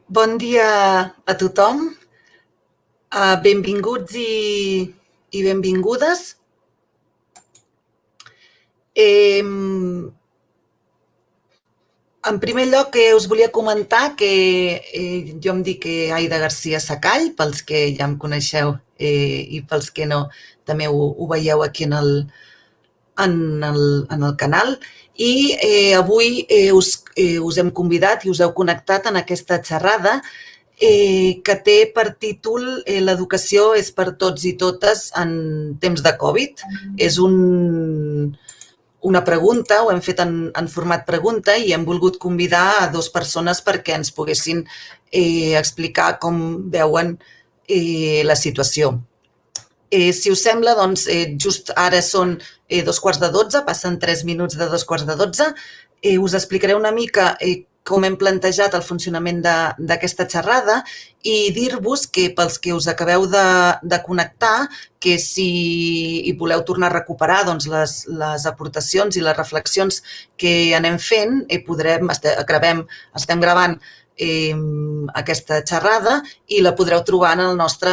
Bon dia a tothom. Benvinguts i benvingudes. En primer lloc, us volia comentar que jo em dic Aida García Sacall, pels que ja em coneixeu i pels que no, també ho veieu aquí en el canal. I avui us hem convidat i us heu connectat en aquesta xerrada que té per títol L'educació és per tots i totes en temps de Covid. És una pregunta, ho hem fet en format pregunta i hem volgut convidar a dues persones perquè ens poguessin explicar com veuen la situació. Si us sembla, doncs, just ara són 2:15, passen 3 minuts de 2:15. Us explicaré una mica com hem plantejat el funcionament d'aquesta xerrada i dir-vos que pels que us acabeu de connectar, que si voleu tornar a recuperar doncs, les aportacions i les reflexions que anem fent, estem gravant aquesta xerrada i la podreu trobar en el nostre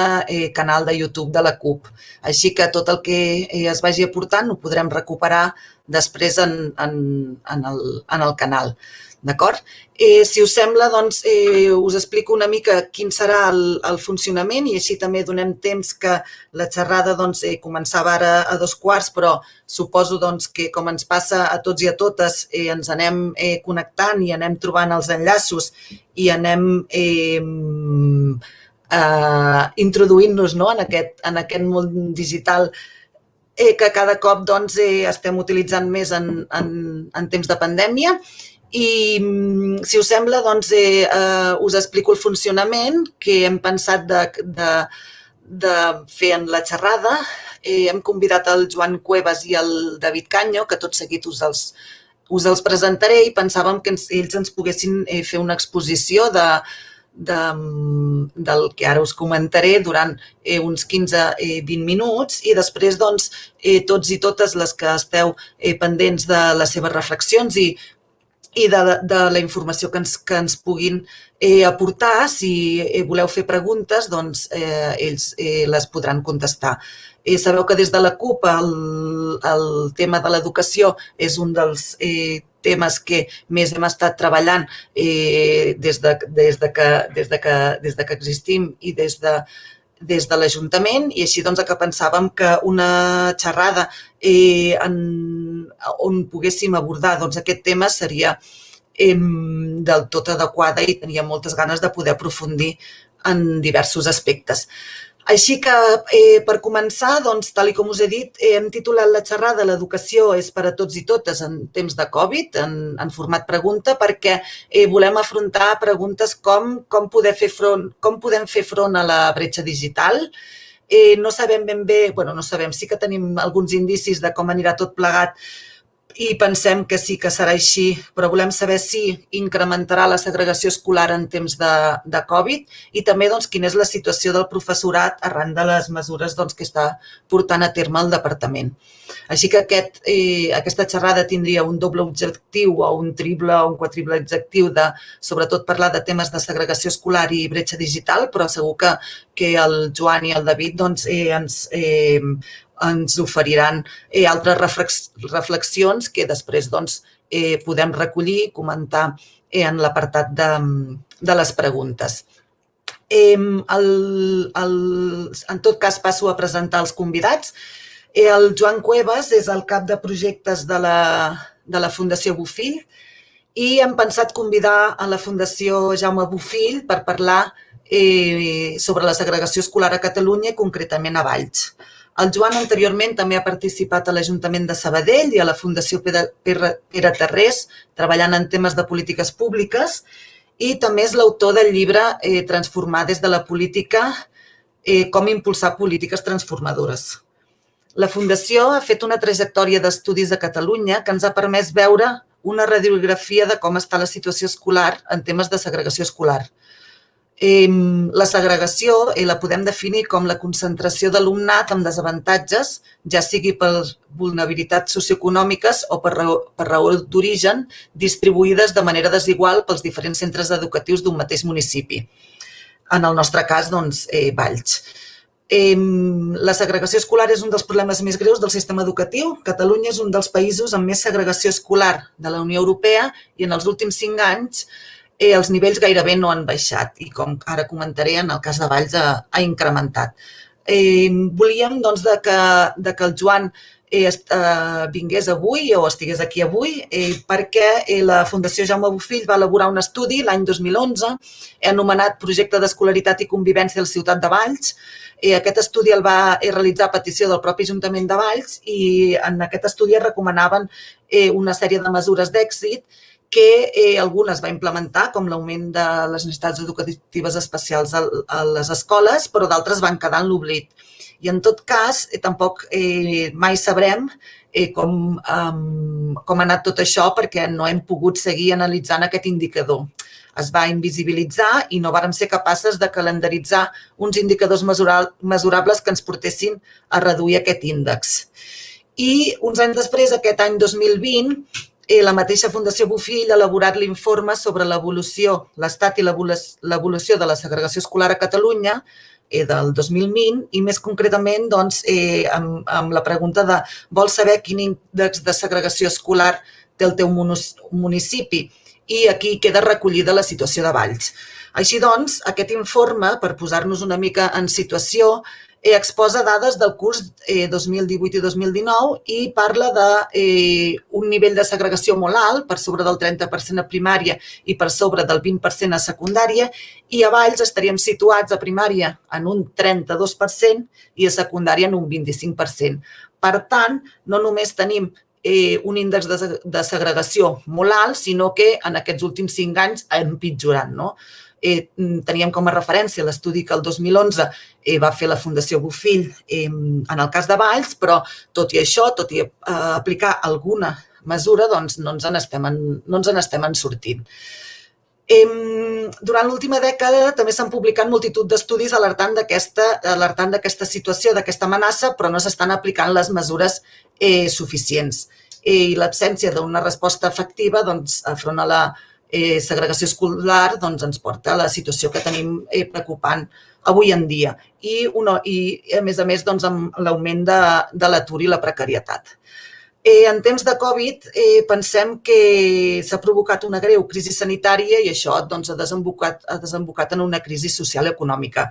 canal de YouTube de la CUP. Així que tot el que es vagi aportant ho podrem recuperar després en el canal. D'acord? Si us sembla, doncs, us explico una mica quin serà el funcionament i així també donem temps que la xerrada començava ara a 2:15, però suposo que, com ens passa a tots i a totes, ens anem connectant i anem trobant els enllaços i anem introduint-nos en aquest món digital que cada cop estem utilitzant més en temps de pandèmia. I, si us sembla, us explico el funcionament que hem pensat de fer en la xerrada. Hem convidat el Joan Cuevas i el David Caño, que tot seguit us els presentaré, i pensàvem que ells ens poguessin fer una exposició del que ara us comentaré durant uns 15-20 minuts i després tots i totes les que esteu pendents de les seves reflexions i de la informació que ens puguin aportar. Si voleu fer preguntes, doncs ells les podran contestar. Sabeu que des de la CUP el tema de l'educació és un dels temes que més hem estat treballant des que existim i des de l'Ajuntament, i així el que pensàvem que una xerrada on poguéssim abordar aquest tema seria del tot adequada i tenia moltes ganes de poder aprofundir en diversos aspectes. Així que, per començar, tal com us he dit, hem titulat la xerrada L'educació és per a tots i totes en temps de Covid, en format pregunta, perquè volem afrontar preguntes com podem fer front a la bretxa digital. No sabem ben bé, no sabem, sí que tenim alguns indicis de com anirà tot plegat i pensem que sí que serà així, però volem saber si incrementarà la segregació escolar en temps de Covid i també quina és la situació del professorat arran de les mesures que està portant a terme el departament. Així que aquesta xerrada tindria un doble objectiu o un triple o un quadriple objectiu de, sobretot, parlar de temes de segregació escolar i bretxa digital, però segur que el Joan i el David ens oferiran altres reflexions que després podem recollir i comentar en l'apartat de les preguntes. En tot cas, passo a presentar els convidats. El Joan Cuevas és el cap de projectes de la Fundació Bofill i hem pensat convidar a la Fundació Jaume Bofill per parlar sobre la segregació escolar a Catalunya i concretament a Valls. El Joan anteriorment també ha participat a l'Ajuntament de Sabadell i a la Fundació Pere Tarrés, treballant en temes de polítiques públiques, i també és l'autor del llibre Transformar des de la política, com impulsar polítiques transformadores. La Fundació ha fet una trajectòria d'estudis a Catalunya que ens ha permès veure una radiografia de com està la situació escolar en temes de segregació escolar. La segregació la podem definir com la concentració d'alumnat amb desavantatges, ja sigui per vulnerabilitats socioeconòmiques o per raó d'origen, distribuïdes de manera desigual pels diferents centres educatius d'un mateix municipi. En el nostre cas, doncs, Valls. La segregació escolar és un dels problemes més greus del sistema educatiu. Catalunya és un dels països amb més segregació escolar de la Unió Europea i en els últims 5 anys els nivells gairebé no han baixat i, com ara comentaré, en el cas de Valls ha incrementat. Volíem doncs, que el Joan vingués avui o estigués aquí avui perquè la Fundació Jaume Bofill va elaborar un estudi l'any 2011 anomenat Projecte d'Escolaritat i Convivència de la Ciutat de Valls. Aquest estudi el va realitzar a petició del propi Ajuntament de Valls i en aquest estudi es recomanaven una sèrie de mesures d'èxit que algunes va implementar, com l'augment de les necessitats educatives especials a les escoles, però d'altres van quedar en l'oblit. I en tot cas, tampoc mai sabrem com ha anat tot això perquè no hem pogut seguir analitzant aquest indicador. Es va invisibilitzar i no vàrem ser capaces de calendaritzar uns indicadors mesurables que ens portessin a reduir aquest índex. I uns anys després, aquest any 2020, la mateixa Fundació Bofill ha elaborat l'informe sobre l'evolució, l'estat i l'evolució de la segregació escolar a Catalunya del 2020 i més concretament amb la pregunta de vols saber quin índex de segregació escolar té el teu municipi? I aquí queda recollida la situació de Valls. Així doncs, aquest informe, per posar-nos una mica en situació, exposa dades del curs 2018 i 2019 i parla d'un nivell de segregació molt alt, per sobre del 30% a primària i per sobre del 20% a secundària, i a Valls estaríem situats a primària en un 32% i a secundària en un 25%. Per tant, no només tenim un índex de segregació molt alt, sinó que en aquests últims 5 anys ha empitjorat, no? Teníem com a referència l'estudi que el 2011 va fer la Fundació Bofill en el cas de Valls, però tot i això, tot i aplicar alguna mesura, doncs no ens n'estem en sortint. Durant l'última dècada també s'han publicat multitud d'estudis alertant d'aquesta situació, d'aquesta amenaça, però no s'estan aplicant les mesures suficients. I l'absència d'una resposta efectiva enfront a la segregació escolar ens porta a la situació que tenim preocupant avui en dia i a més amb l'augment de l'atur i la precarietat. En temps de Covid pensem que s'ha provocat una greu crisi sanitària i això ha desembocat en una crisi social i econòmica.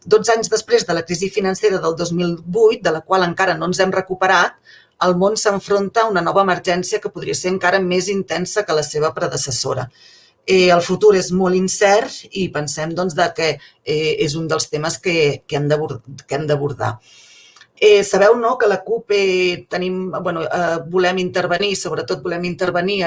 12 anys després de la crisi financera del 2008, de la qual encara no ens hem recuperat, el món s'enfronta a una nova emergència que podria ser encara més intensa que la seva predecessora. El futur és molt incert i pensem que és un dels temes que hem d'abordar. Sabeu que la CUP volem intervenir, sobretot volem intervenir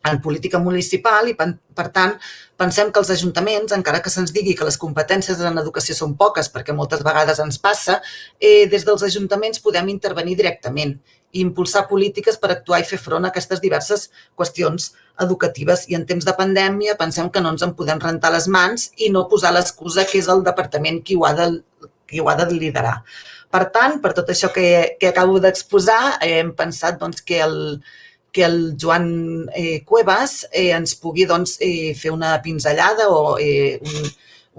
en política municipal i, per tant, pensem que els ajuntaments, encara que se'ns digui que les competències en educació són poques, perquè moltes vegades ens passa, des dels ajuntaments podem intervenir directament i impulsar polítiques per actuar i fer front a aquestes diverses qüestions educatives. I en temps de pandèmia pensem que no ens en podem rentar les mans i no posar l'excusa que és el departament qui ho ha de liderar. Per tant, per tot això que acabo d'exposar, hem pensat que el Joan Cuevas ens pugui fer una pinzellada o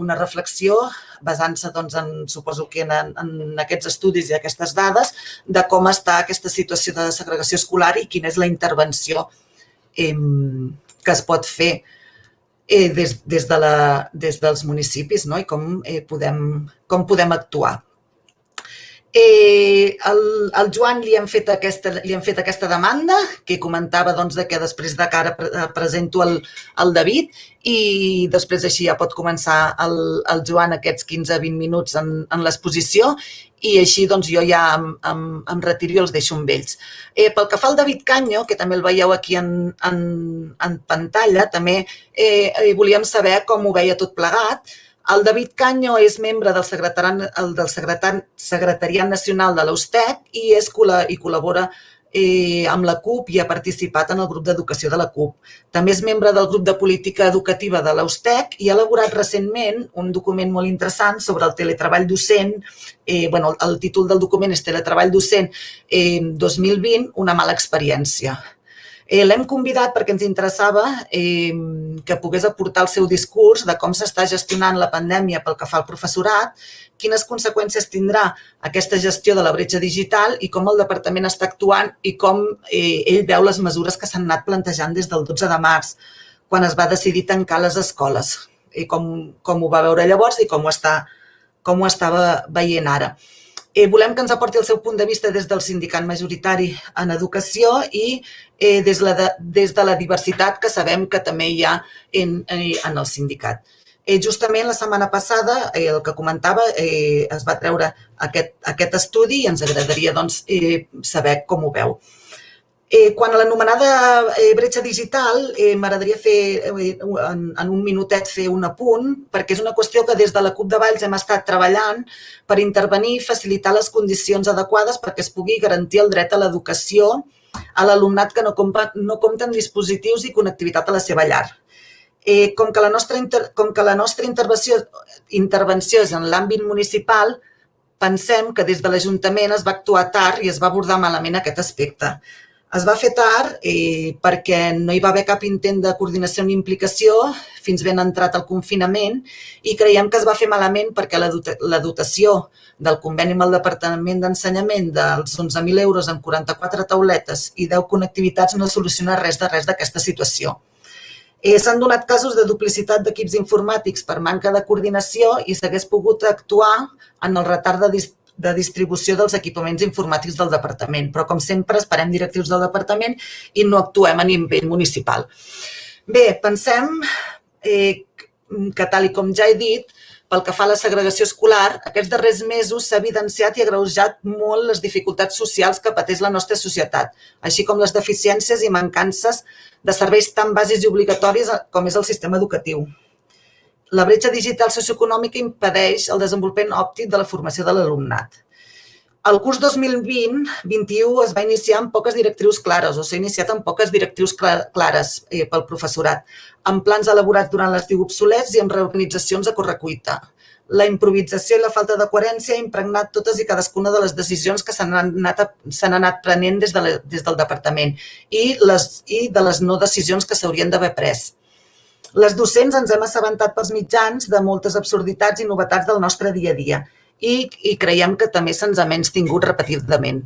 una reflexió basant-se, suposo que en aquests estudis i aquestes dades, de com està aquesta situació de segregació escolar i quina és la intervenció que es pot fer des dels municipis i com podem actuar. Al Joan li hem fet aquesta demanda, que comentava que després de que ara presento el David i després així ja pot començar el Joan aquests 15-20 minuts en l'exposició i així jo ja em retiro i els deixo amb ells. Pel que fa al David Caño, que també el veieu aquí en pantalla, també volíem saber com ho veia tot plegat. El David Caño és membre del Secretariat Nacional de l'Eustec i col·labora amb la CUP i ha participat en el grup d'educació de la CUP. També és membre del grup de política educativa de l'Eustec i ha elaborat recentment un document molt interessant sobre el teletreball docent. El títol del document és Teletreball docent 2020, una mala experiència. L'hem convidat perquè ens interessava que pogués aportar el seu discurs de com s'està gestionant la pandèmia pel que fa al professorat, quines conseqüències tindrà aquesta gestió de la bretxa digital i com el departament està actuant i com ell veu les mesures que s'han anat plantejant des del 12 de març, quan es va decidir tancar les escoles, i com ho va veure llavors i com ho estava veient ara. Volem que ens aporti el seu punt de vista des del sindicat majoritari en educació i des de la diversitat que sabem que també hi ha en el sindicat. Justament la setmana passada, el que comentava, es va treure aquest estudi i ens agradaria saber com ho veu. Quan a l'anomenada bretxa digital, m'agradaria fer en un minutet fer un apunt, perquè és una qüestió que des de la CUP de Valls hem estat treballant per intervenir i facilitar les condicions adequades perquè es pugui garantir el dret a l'educació a l'alumnat que no compta amb dispositius i connectivitat a la seva llar. Com que la nostra intervenció és en l'àmbit municipal, pensem que des de l'Ajuntament es va actuar tard i es va abordar malament aquest aspecte. Es va fer tard perquè no hi va haver cap intent de coordinació ni implicació fins ben entrat el confinament i creiem que es va fer malament perquè la dotació del conveni amb el Departament d'Ensenyament dels 11.000 euros amb 44 tauletes i 10 connectivitats no soluciona res d'aquesta situació. S'han donat casos de duplicitat d'equips informàtics per manca de coordinació i s'hagués pogut actuar en el retard de distribució dels equipaments informàtics del departament, però com sempre esperem directius del departament i no actuem a nivell municipal. Bé, pensem que, tal com ja he dit, pel que fa a la segregació escolar, aquests darrers mesos s'ha evidenciat i agreujat molt les dificultats socials que pateix la nostra societat, així com les deficiències i mancances de serveis tan bàsics i obligatoris com és el sistema educatiu. La bretxa digital socioeconòmica impedeix el desenvolupament òptim de la formació de l'alumnat. El curs 2020-21 es va iniciar amb poques directrius clares, o s'ha iniciat amb poques directrius clares pel professorat, amb plans elaborats durant l'estiu obsolets i amb reorganitzacions a correcuita. La improvisació i la falta de coherència ha impregnat totes i cadascuna de les decisions que s'han anat prenent des del departament i de les no decisions que s'haurien d'haver pres. Les docents ens hem assabentat pels mitjans de moltes absurditats i novetats del nostre dia a dia i creiem que també se'ns ha menystingut repetidament.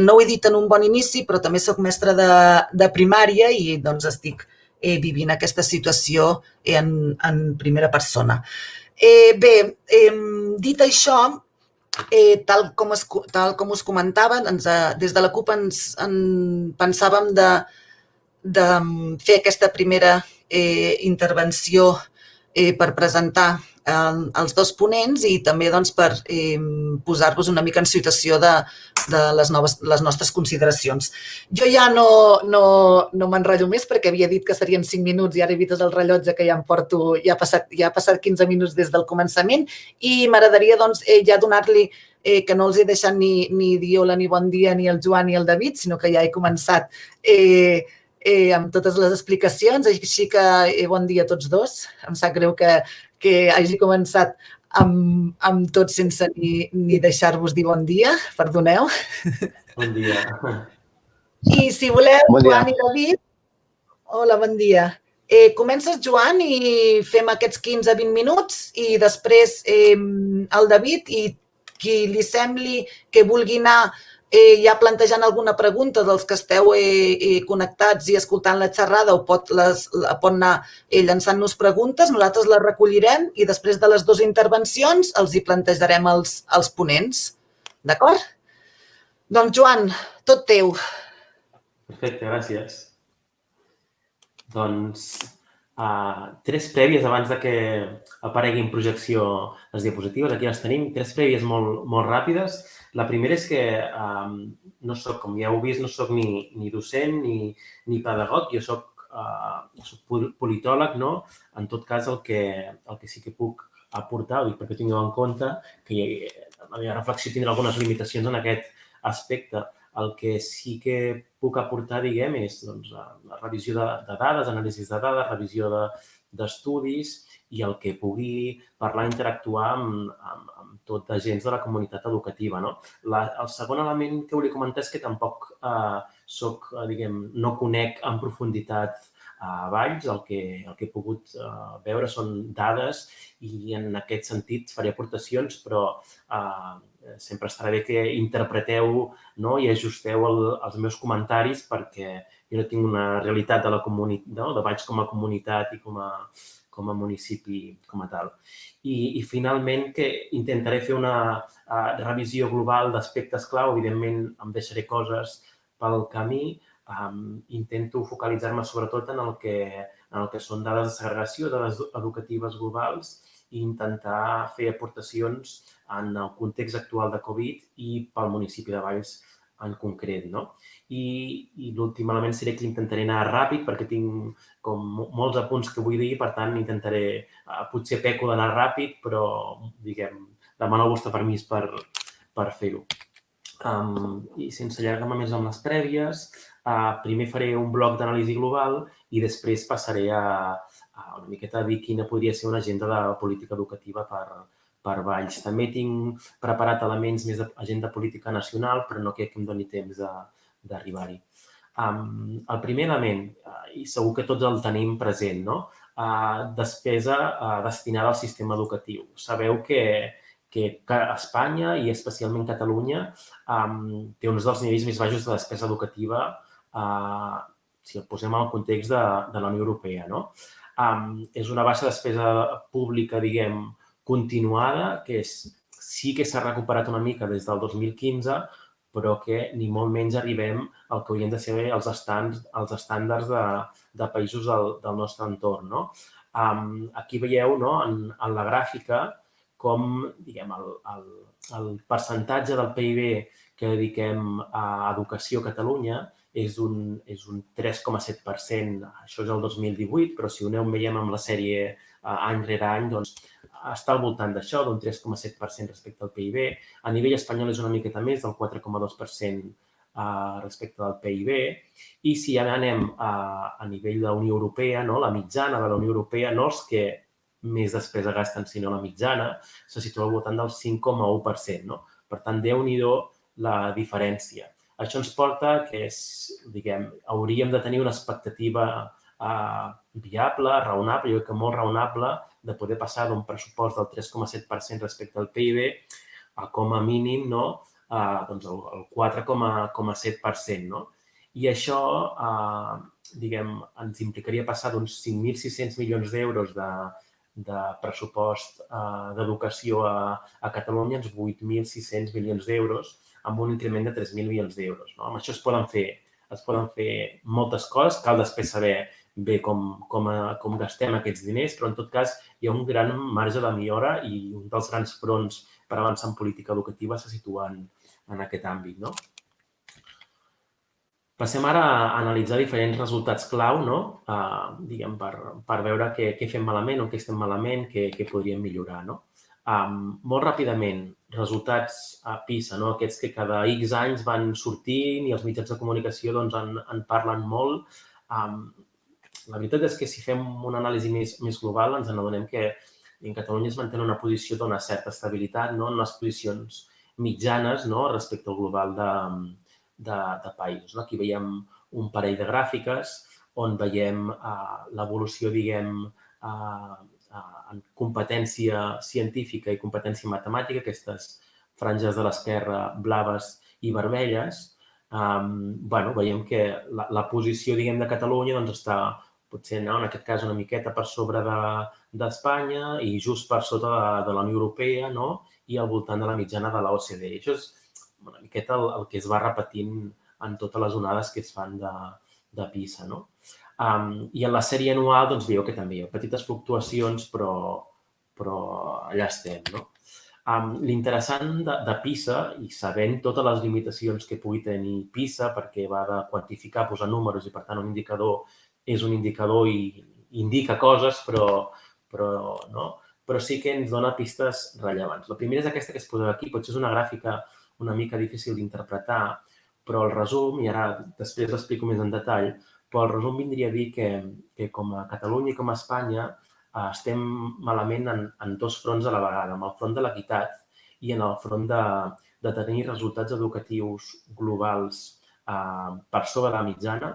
No ho he dit en un bon inici, però també soc mestra de primària i estic vivint aquesta situació en primera persona. Bé, dit això, tal com us comentava, des de la CUP pensàvem de fer aquesta primera intervenció per presentar els dos ponents i també per posar-vos una mica en situació de les nostres consideracions. Jo ja no m'enrotllo més perquè havia dit que serien 5 minuts i ara he vist el rellotge que ja em porto, ja ha passat 15 minuts des del començament i m'agradaria ja donar-li que no els he deixat ni dir hola ni bon dia ni el Joan ni el David, sinó que ja he començat amb totes les explicacions, així que bon dia a tots dos. Em sap greu que hagi començat amb tots sense ni deixar-vos dir bon dia, perdoneu. Bon dia. I si voleu, Joan i David, hola, bon dia. Comences, Joan, i fem aquests 15-20 minuts i després el David i qui li sembli que vulgui anar ja plantejant alguna pregunta dels que esteu connectats i escoltant la xerrada o pot anar llançant-nos preguntes, nosaltres les recollirem i després de les dues intervencions els hi plantejarem als ponents. D'acord? Doncs, Joan, tot teu. Perfecte, gràcies. Doncs, 3 prèvies abans que apareguin projecció les diapositives. Aquí les tenim. 3 prèvies molt ràpides. La primera és que no soc, com ja heu vist, no soc ni docent ni pedagog, jo soc politòleg, no? En tot cas, el que sí que puc aportar, ho dic perquè tingueu en compte que la meva reflexió tindrà algunes limitacions en aquest aspecte. El que sí que puc aportar, diguem, és la revisió de dades, anàlisis de dades, revisió d'estudis i el que pugui parlar i interactuar amb tot agents de la comunitat educativa. El segon element que volia comentar és que tampoc no conec en profunditat a Valls, el que he pogut veure són dades i en aquest sentit faré aportacions, però sempre estarà bé que interpreteu i ajusteu els meus comentaris perquè jo no tinc una realitat de Valls com a comunitat i com a municipi com a tal. I finalment que intentaré fer una revisió global d'aspectes clau, evidentment em deixaré coses pel camí, intento focalitzar-me sobretot en el que són dades de segregació, dades educatives globals i intentar fer aportacions en el context actual de Covid i pel municipi de Valls en concret. I l'últim element seria que intentaré anar ràpid perquè tinc com molts apunts que vull dir, per tant intentaré, potser peco d'anar ràpid, però demano el vostre permís per fer-ho. I sense allargar-me més amb les prèvies, primer faré un bloc d'anàlisi global i després passaré a una miqueta a dir quina podria ser una agenda de política educativa per Valls. També tinc preparat elements més d'agenda política nacional, però no crec que em doni temps d'arribar-hi. El primer element, i segur que tots el tenim present, despesa destinada al sistema educatiu. Sabeu que Espanya i especialment Catalunya té uns dels nivells més baixos de despesa educativa si el posem en el context de la Unió Europea. És una baixa despesa pública, continuada, que sí que s'ha recuperat una mica des del 2015, però que ni molt menys arribem al que haurien de ser els estàndards de països del nostre entorn. Aquí veieu en la gràfica com el percentatge del PIB que dediquem a educació a Catalunya és un 3,7%. Això és el 2018, però si ho aneu veient amb la sèrie any rere any, doncs està al voltant d'això, d'un 3,7% respecte al PIB. A nivell espanyol és una miqueta més, del 4,2% respecte del PIB. I si ara anem a nivell de la Unió Europea, la mitjana de la Unió Europea, no els que més despesa gasten, sinó la mitjana, se situa al voltant del 5,1%. Per tant, Déu-n'hi-do la diferència. Això ens porta que hauríem de tenir una expectativa viable, raonable, jo crec que molt raonable, de poder passar d'un pressupost del 3,7% respecte al PIB a com a mínim el 4,7%. I això ens implicaria passar d'uns 5.600 milions d'euros de pressupost d'educació a Catalunya als 8.600 milions d'euros amb un increment de 3.000 milions d'euros. Amb això es poden fer moltes coses, cal després saber bé com gastem aquests diners, però en tot cas hi ha un gran marge de millora i un dels grans fronts per avançar en política educativa se situa en aquest àmbit. Passem ara a analitzar diferents resultats clau per veure què fem malament o què estem malament, què podríem millorar. Molt ràpidament, resultats a PISA, aquests que cada X anys van sortint i els mitjans de comunicació en parlen molt. La veritat és que si fem una anàlisi més global ens adonem que en Catalunya es manté una posició d'una certa estabilitat, en unes posicions mitjanes respecte al global de països. Aquí veiem un parell de gràfiques on veiem l'evolució, en competència científica i competència matemàtica, aquestes franges de l'esquerra blaves i vermelles. Veiem que la posició de Catalunya està potser en aquest cas una miqueta per sobre d'Espanya i just per sota de la Unió Europea i al voltant de la mitjana de l'OCDE. Això és una miqueta el que es va repetint en totes les onades que es fan de PISA. I en la sèrie anual veieu que també hi ha petites fluctuacions, però allà estem. L'interessant de PISA, i sabent totes les limitacions que pugui tenir PISA, perquè va de quantificar, posar números i, per tant, un indicador és un indicador i indica coses, però sí que ens dona pistes rellevants. La primera és aquesta que es posa aquí, potser és una gràfica una mica difícil d'interpretar, Però el resum, i ara després l'explico més en detall, però el resum vindria a dir que com a Catalunya i com a Espanya estem malament en dos fronts a la vegada, en el front de l'equitat i en el front de tenir resultats educatius globals per sobre de la mitjana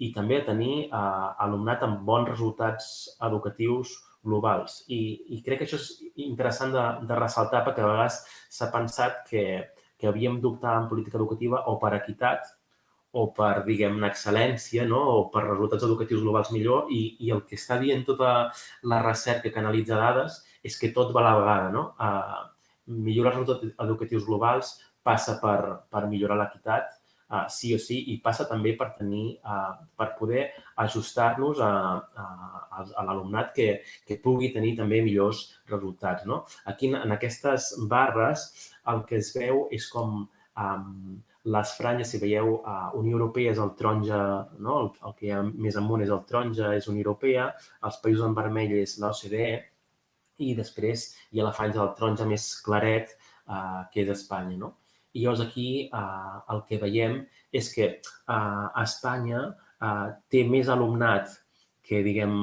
i també a tenir alumnat amb bons resultats educatius globals. I crec que això és interessant de ressaltar perquè a vegades s'ha pensat que havíem d'optar en política educativa o per equitat o per, diguem-ne, excel·lència, no? O per resultats educatius globals millor i el que està dient tota la recerca que analitza dades és que tot va a la vegada, no? Millorar els resultats educatius globals passa per millorar l'equitat, sí o sí, i passa també per per poder ajustar-nos a l'alumnat que pugui tenir també millors resultats, no? Aquí, en aquestes barres, el que es veu és com les franges, si veieu, Unió Europea és el taronja, no? El que hi ha més amunt és el taronja, és Unió Europea, els països en vermell és l'OCDE i després hi ha la franja del taronja més claret, que és Espanya, no? I llavors aquí el que veiem és que Espanya té més alumnat que, diguem,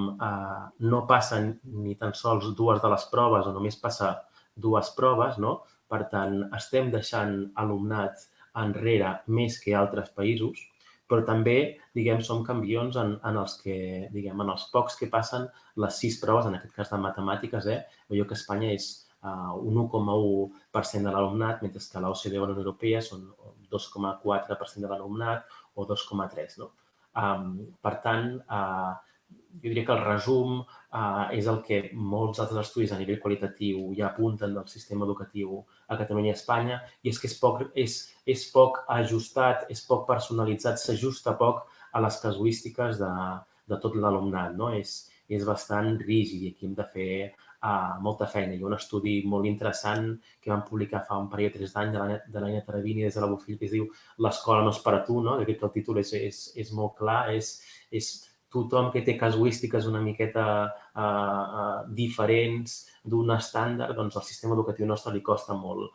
no passen ni tan sols dues de les proves o només passa dues proves, no? Per tant, estem deixant alumnat enrere més que altres països, però també, diguem, som campions en els que, diguem, en els pocs que passen les 6 proves, en aquest cas de matemàtiques, veieu que Espanya és un 1,1% de l'alumnat, mentre que l'OCDE o la Unió Europea són 2,4% de l'alumnat o 2,3%, no? Per tant, jo diria que el resum és el que molts altres estudis a nivell qualitatiu ja apunten del sistema educatiu a Catalunya i a Espanya, i és que és poc ajustat, és poc personalitzat, s'ajusta poc a les casuístiques de tot l'alumnat, no? És bastant rígid i aquí hem de fer molta feina. Hi ha un estudi molt interessant que vam publicar fa un parell o 3 d'anys de l'Aina Tarabini des de la Bofill que es diu L'escola no és per a tu, no? Crec que el títol és molt clar, és tothom que té casuístiques una miqueta diferents d'un estàndard, doncs al sistema educatiu nostre li costa molt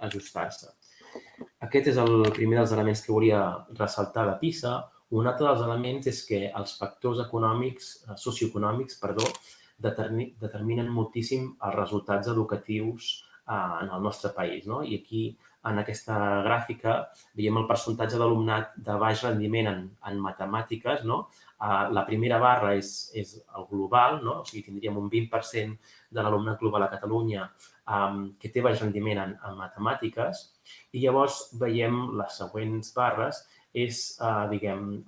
ajustar-se. Aquest és el primer dels elements que volia ressaltar de PISA. Un altre dels elements és que els factors socioeconòmics, determinen moltíssim els resultats educatius en el nostre país, no? I aquí, en aquesta gràfica, veiem el percentatge d'alumnat de baix rendiment en matemàtiques, no? La primera barra és el global, no? O sigui, tindríem un 20% de l'alumnat global a Catalunya que té baix rendiment en matemàtiques, i llavors veiem les següents barres és, diguem,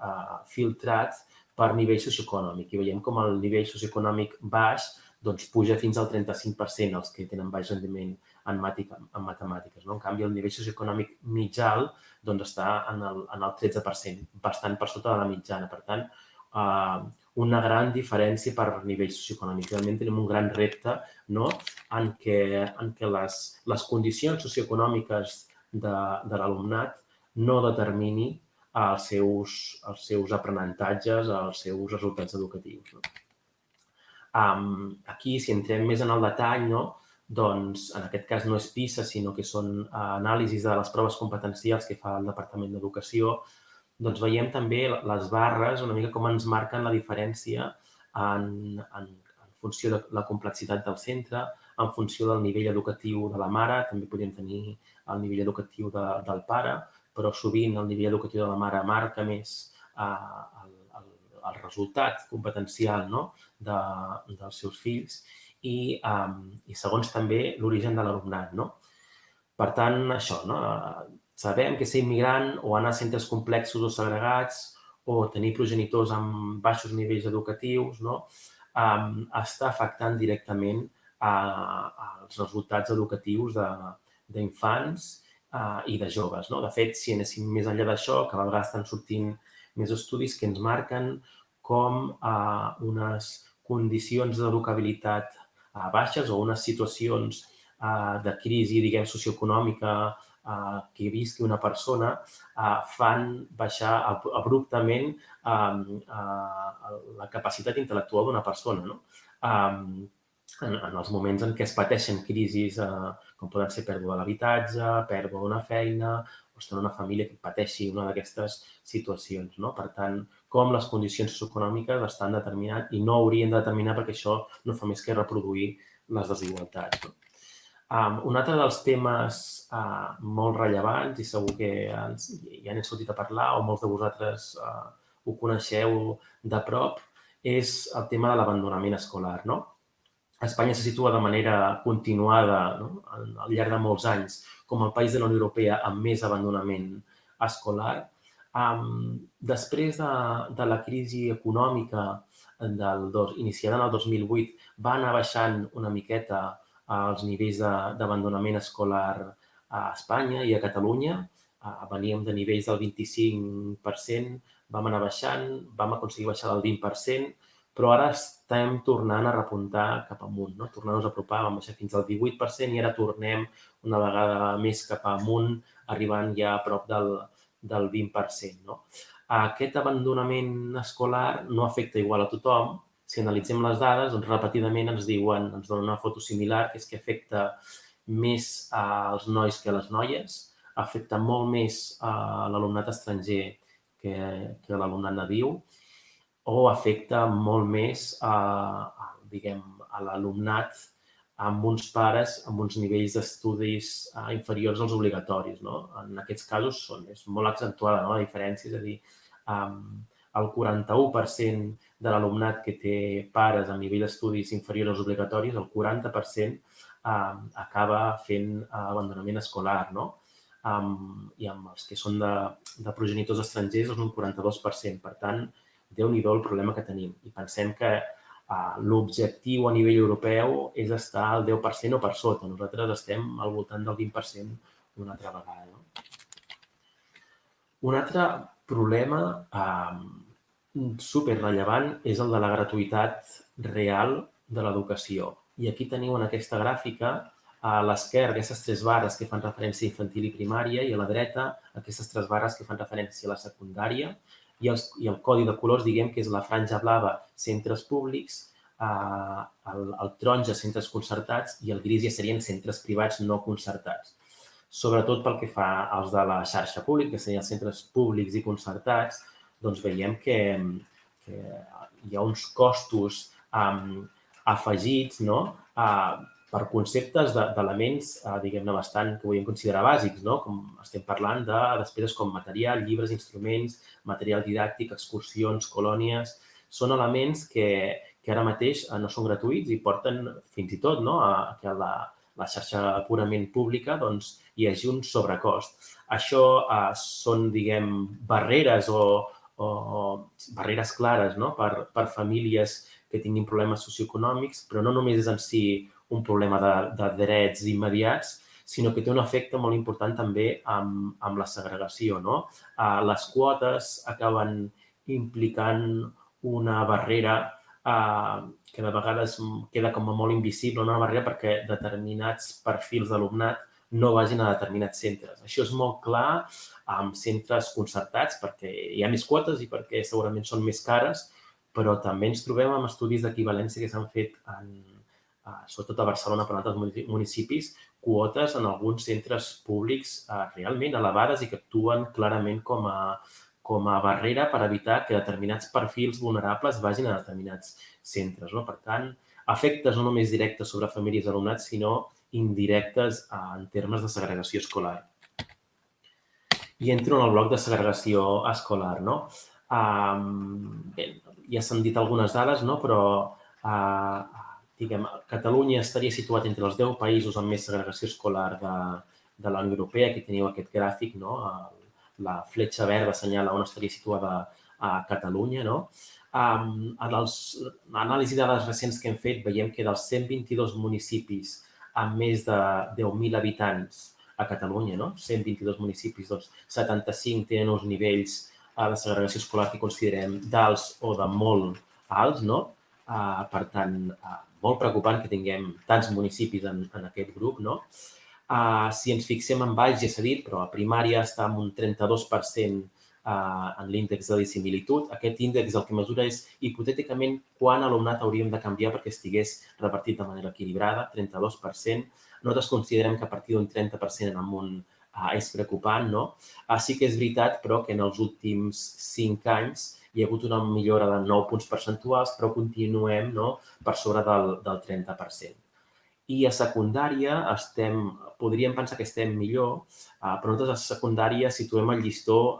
filtrat per nivell socioeconòmic. I veiem com el nivell socioeconòmic baix doncs, puja fins al 35% els que tenen baix rendiment en matemàtiques. No? En canvi, el nivell socioeconòmic mitjà doncs, està en el 13%, bastant per sota de la mitjana. Per tant, una gran diferència per nivell socioeconòmic. Realment tenim un gran repte, no? en què les condicions socioeconòmiques de l'alumnat no determini els seus aprenentatges, els seus resultats educatius. No? Aquí, si entrem més en el detall, no? Doncs en aquest cas no és PISA, sinó que són anàlisis de les proves competencials que fa el Departament d'Educació, doncs veiem també les barres, una mica com ens marquen la diferència en funció de la complexitat del centre, en funció del nivell educatiu de la mare, també podem tenir el nivell educatiu del pare, però sovint el nivell educatiu de la mare marca més el resultat competencial, no? dels seus fills i segons també l'origen de l'alumnat. No? Per tant, això, no? Sabem que ser immigrant o anar a centres complexos o segregats o tenir progenitors amb baixos nivells educatius, no? Està afectant directament els resultats educatius d'infants i de joves. No? De fet, si anéssim més enllà d'això, cada vegada estan sortint més estudis que ens marquen com unes condicions d'educabilitat baixes o unes situacions de crisi, diguem, socioeconòmica que visqui una persona fan baixar abruptament la capacitat intel·lectual d'una persona. No? En els moments en què es pateixen crisis com poden ser pèrdua de l'habitatge, pèrdua d'una feina, o estar en una família que pateixi una d'aquestes situacions, no? Per tant, com les condicions socioeconòmiques estan determinant i no haurien de determinar perquè això no fa més que reproduir les desigualtats. No? Un altre dels temes molt rellevants, i segur que ja n'hem sortit a parlar o molts de vosaltres ho coneixeu de prop, és el tema de l'abandonament escolar. No? Espanya se situa de manera continuada, no? Al llarg de molts anys com el país de la Unió Europea amb més abandonament escolar. Després de la crisi econòmica iniciada en el 2008 va anar baixant una miqueta els nivells d'abandonament escolar a Espanya i a Catalunya. Veníem de nivells del 25%, vam anar baixant, vam aconseguir baixar del 20%, però ara estem tornant a repuntar cap amunt, no? Tornar-nos a apropar, vam baixar fins al 18% i ara tornem una vegada més cap amunt, arribant ja a prop del 20%. No? Aquest abandonament escolar no afecta igual a tothom. Si analitzem les dades, doncs repetidament ens donen una foto similar, que és que afecta més als nois que a les noies, afecta molt més a l'alumnat estranger que a l'alumnat nadiu, o afecta molt més a l'alumnat amb uns pares amb uns nivells d'estudis inferiors als obligatoris. No? En aquests casos és molt accentuada la diferència, és a dir, el 41% de l'alumnat que té pares amb nivell d'estudis inferiors als obligatoris, el 40% acaba fent abandonament escolar. No? I amb els que són de progenitors estrangers és un 42%. Per tant, Déu-n'hi-do el problema que tenim. I pensem que l'objectiu a nivell europeu és estar al 10% o per sota. Nosaltres estem al voltant del 20% una altra vegada. No? Un altre problema superrellevant és el de la gratuïtat real de l'educació. I aquí teniu en aquesta gràfica a l'esquerra aquestes 3 barres que fan referència a infantil i primària i a la dreta aquestes 3 barres que fan referència a la secundària i el codi de colors, diguem que és la franja blava, centres públics, el taronja, centres concertats i el gris ja serien centres privats no concertats. Sobretot pel que fa als de la xarxa pública, que serien els centres públics i concertats, doncs veiem que hi ha uns costos afegits, no? Per conceptes d'elements, diguem-ne, bastant que podríem considerar bàsics, no? Com estem parlant de despeses com material, llibres, instruments, material didàctic, excursions, colònies. Són elements que ara mateix no són gratuïts i porten fins i tot a que la xarxa purament pública hi hagi un sobrecost. Això són, diguem, barreres o barreres clares per famílies que tinguin problemes socioeconòmics, però no només és en si un problema de drets immediats, sinó que té un efecte molt important també amb la segregació. Les quotes acaben implicant una barrera que de vegades queda com a molt invisible, una barrera perquè determinats perfils d'alumnat no vagin a determinats centres. Això és molt clar amb centres concertats perquè hi ha més quotes i perquè segurament són més cares, però també ens trobem amb estudis d'equivalència que s'han fet sobretot a Barcelona, però en altres municipis, quotes en alguns centres públics realment elevades i que actuen clarament com a barrera per evitar que determinats perfils vulnerables vagin a determinats centres. Per tant, efectes no només directes sobre famílies i alumnats, sinó indirectes en termes de segregació escolar. I entro en el bloc de segregació escolar. Bé, ja s'han dit algunes dades, però Catalunya estaria situat entre els 10 països amb més segregació escolar de la Unió Europea. Aquí teniu aquest gràfic, la fletxa verda assenyala on estaria situada a Catalunya. En l'anàlisi de dades recents que hem fet, veiem que dels 122 municipis amb més de 10.000 habitants a Catalunya, 122 municipis, 75 tenen uns nivells de segregació escolar que considerem d'alts o de molt alts. Per tant, molt preocupant que tinguem tants municipis en aquest grup. Si ens fixem en baix, ja s'ha dit, però a primària està en un 32% en l'índex de dissimilitud. Aquest índex el que mesura és hipotèticament quant alumnat hauríem de canviar perquè estigués repartit de manera equilibrada, 32%. Nosaltres considerem que a partir d'un 30% en amunt és preocupant, no? Sí que és veritat, però, que en els últims 5 anys hi ha hagut una millora de 9 punts percentuals, però continuem per sobre del 30%. I a secundària podríem pensar que estem millor, però nosaltres a secundària situem el llistó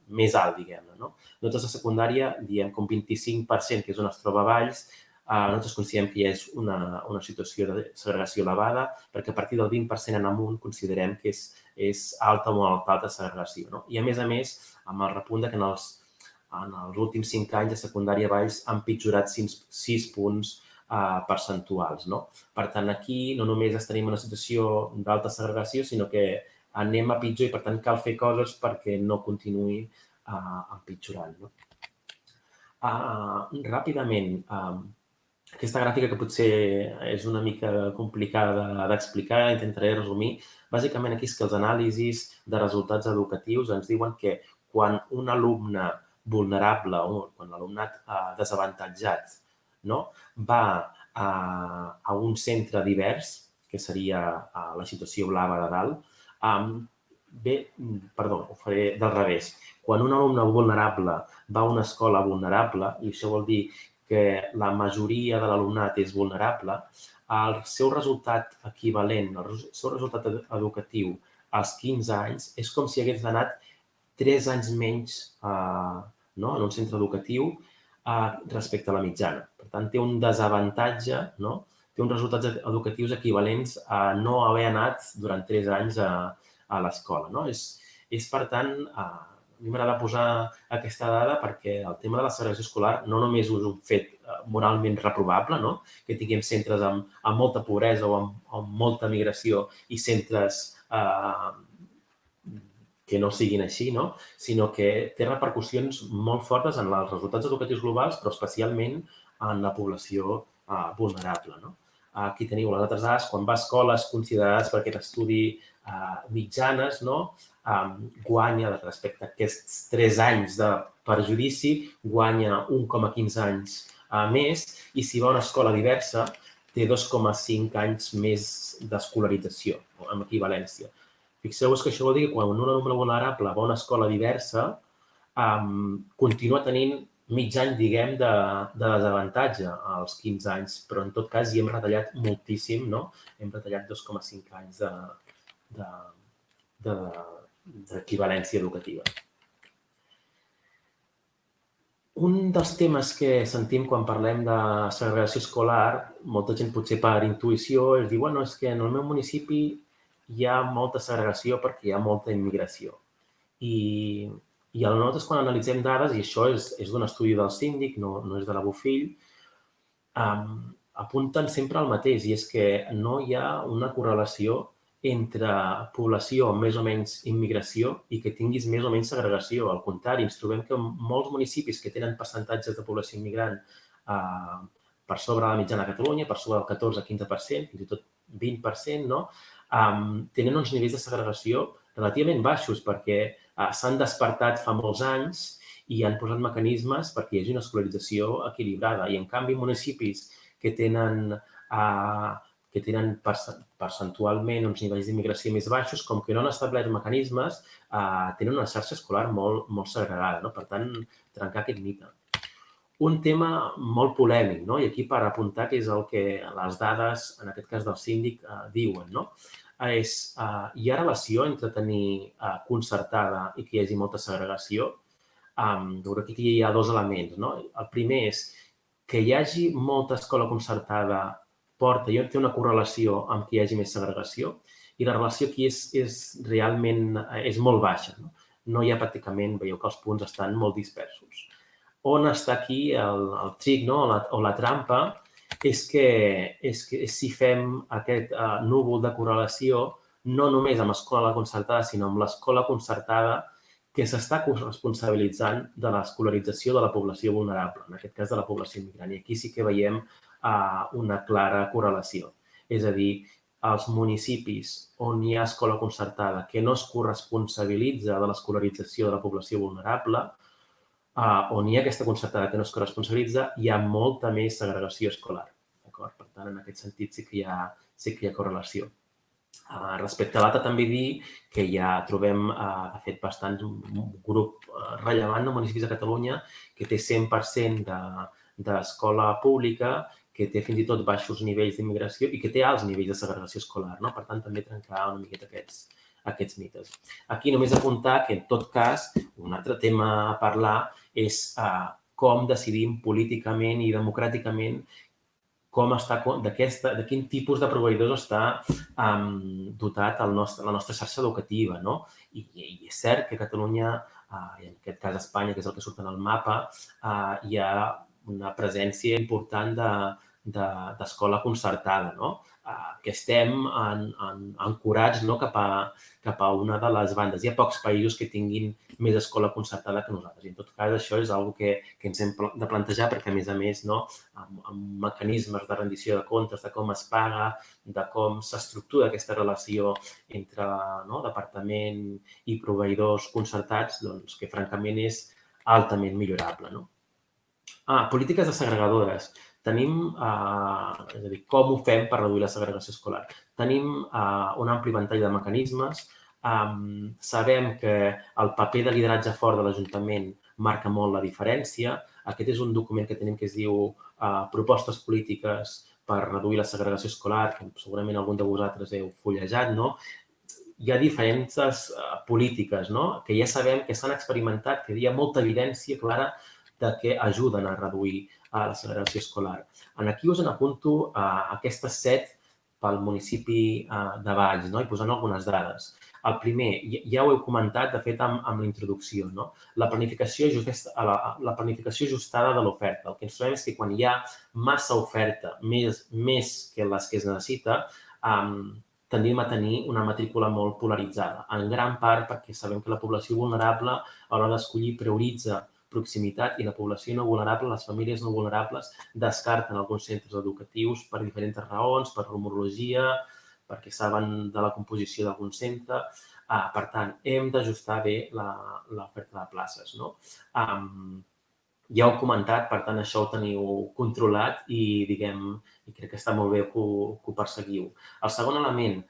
més alt, diguem-ne. Nosaltres a secundària diem que un 25%, que és on es troba a Valls, nosaltres considerem que ja és una situació de segregació elevada, perquè a partir del 20% en amunt considerem que és alta o molt alta segregació. I a més, amb el repunt que en els últims 5 anys a secundària a Valls han pitjorat 6 punts percentuals. Per tant, aquí no només estem en una situació d'alta segregació, sinó que anem a pitjor i, per tant, cal fer coses perquè no continuï empitjorant. Ràpidament, aquesta gràfica, que potser és una mica complicada d'explicar, intentaré resumir. Bàsicament, aquí és que els anàlisis de resultats educatius ens diuen que quan un alumne vulnerable, quan l'alumnat desavantatjat va a un centre divers, que seria la situació blava de dalt, ho faré del revés. Quan un alumne vulnerable va a una escola vulnerable, i això vol dir que la majoria de l'alumnat és vulnerable, el seu resultat equivalent, el seu resultat educatiu als 15 anys és com si hagués anat 3 anys menys en un centre educatiu respecte a la mitjana. Per tant, té un desavantatge, té uns resultats educatius equivalents a no haver anat durant 3 anys a l'escola. És, per tant, a mi m'agrada posar aquesta dada perquè el tema de la segregació escolar no només és un fet moralment reprovable, que tinguem centres amb molta pobresa o amb molta migració i centres que no siguin així, sinó que té repercussions molt fortes en els resultats educatius globals, però especialment en la població vulnerable. Aquí teniu les altres dades. Quan va a escoles considerades per aquest estudi mitjanes, guanya respecte a aquests 3 anys de perjudici, guanya 1,15 anys més, i si va a una escola diversa té 2,5 anys més d'escolarització, amb equivalència. Fixeu-vos que això vol dir que quan un alumne vulnerable va a una escola diversa, continua tenint mig any, diguem, de desavantatge als 15 anys, però en tot cas hi hem retallat moltíssim, hem retallat 2,5 anys d'equivalència educativa. Un dels temes que sentim quan parlem de segregació escolar, molta gent potser per intuïció és dir, bueno, és que en el meu municipi hi ha molta segregació perquè hi ha molta immigració. I nosaltres quan analitzem dades, i això és d'un estudi del síndic, no és de la Bofill, apunten sempre al mateix, i és que no hi ha una correlació entre població amb més o menys immigració i que tinguis més o menys segregació. Al contrari, ens trobem que molts municipis que tenen percentatges de població immigrant per sobre de la mitjana a Catalunya, per sobre del 14-15%, fins i tot 20%, tenen uns nivells de segregació relativament baixos perquè s'han despertat fa molts anys i han posat mecanismes perquè hi hagi una escolarització equilibrada. I, en canvi, municipis que tenen percentualment uns nivells d'immigració més baixos, com que no han establert mecanismes, tenen una xarxa escolar molt segregada. Per tant, trencar aquest mite. Un tema molt polèmic, i aquí per apuntar que és el que les dades, en aquest cas del síndic, diuen, és hi ha relació entre tenir concertada i que hi hagi molta segregació? Veureu que aquí hi ha 2 elements. El primer és que hi hagi molta escola concertada té una correlació amb que hi hagi més segregació, i la relació aquí realment és molt baixa. No hi ha pràcticament, veieu que els punts estan molt dispersos. On està aquí el trick o la trampa és que si fem aquest núvol de correlació no només amb escola concertada, sinó amb l'escola concertada que s'està corresponsabilitzant de l'escolarització de la població vulnerable, en aquest cas de la població immigrant. I aquí sí que veiem una clara correlació. És a dir, als municipis on hi ha escola concertada que no es corresponsabilitza de l'escolarització de la població vulnerable, on hi ha aquesta concertada que no es corresponsabilitza, hi ha molta més segregació escolar. Per tant, en aquest sentit sí que hi ha correlació. Respecte a l'altre, també dir que ja trobem, de fet, un grup rellevant de municipis de Catalunya que té 100% d'escola pública, que té fins i tot baixos nivells d'immigració i que té alts nivells de segregació escolar. Per tant, també trencar una miqueta aquests mites. Aquí només apuntar que, en tot cas, un altre tema a parlar és com decidim políticament i democràticament de quin tipus de proveïdors està dotat la nostra xarxa educativa. I és cert que a Catalunya, i en aquest cas a Espanya, que és el que surt en el mapa, hi ha una presència important d'escola concertada, que estem ancorats cap a una de les bandes. Hi ha pocs països que tinguin més escola concertada que nosaltres. I en tot cas, això és una cosa que ens hem de plantejar perquè, a més, amb mecanismes de rendició de comptes, de com es paga, de com s'estructura aquesta relació entre departament i proveïdors concertats, doncs que francament és altament millorable. Polítiques desagregadores. Tenim, és a dir, com ho fem per reduir la segregació escolar? Tenim un ampli ventall de mecanismes. Sabem que el paper de lideratge fort de l'Ajuntament marca molt la diferència. Aquest és un document que tenim que es diu Propostes polítiques per reduir la segregació escolar, que segurament algun de vosaltres heu fullejat. Hi ha diferents polítiques que ja sabem que s'han experimentat, que hi ha molta evidència clara de que ajuden a reduir la segregació escolar. Aquí us n'apunto aquestes 7 pel municipi de Valls, i posant algunes dades. El primer, ja ho heu comentat, de fet, amb la introducció, la planificació ajustada de l'oferta. El que ens trobem és que quan hi ha massa oferta, més que les que es necessita, tendim a tenir una matrícula molt polaritzada, en gran part perquè sabem que la població vulnerable a l'hora d'escollir prioritza proximitat i la població no vulnerable, les famílies no vulnerables, descarten alguns centres educatius per diferents raons, per rumorologia, perquè saben de la composició d'algun centre. Per tant, hem d'ajustar bé l'oferta de places. Ja ho he comentat, per tant, això ho teniu controlat i crec que està molt bé que ho perseguiu. El segon element,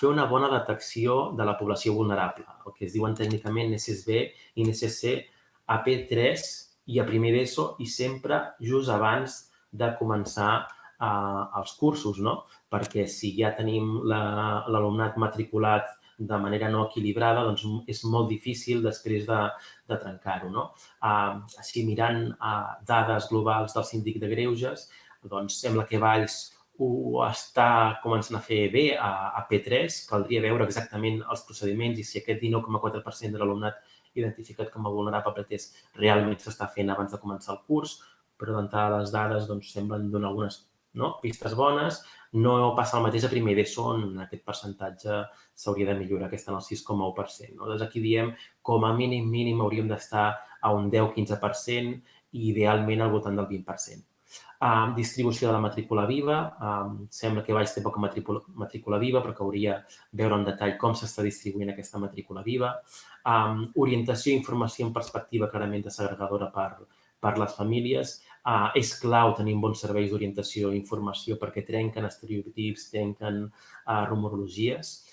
fer una bona detecció de la població vulnerable, el que es diuen tècnicament NSSB i NSC a P3 i a primer d'ESO i sempre just abans de començar els cursos, perquè si ja tenim l'alumnat matriculat de manera no equilibrada, doncs és molt difícil després de trencar-ho. Així, mirant dades globals del Síndic de Greuges, doncs sembla que Valls ho està començant a fer bé a P3. Caldria veure exactament els procediments i si aquest 19,4% de l'alumnat identificat com a vulnerable a P3 realment s'està fent abans de començar el curs, però d'entrada les dades semblen donar algunes pistes bones. No passa el mateix a primer d'ESO, on aquest percentatge s'hauria de millorar, que està en el 6,1%. Doncs aquí diem, com a mínim hauríem d'estar a un 10-15% i idealment al voltant del 20%. Distribució de la matrícula viva. Sembla que Valls té poca matrícula viva, però que hauria de veure en detall com s'està distribuint aquesta matrícula viva. Orientació i informació en perspectiva clarament segregadora per les famílies. És clau tenir bons serveis d'orientació i informació perquè trenquen estereotips, trenquen rumorologies.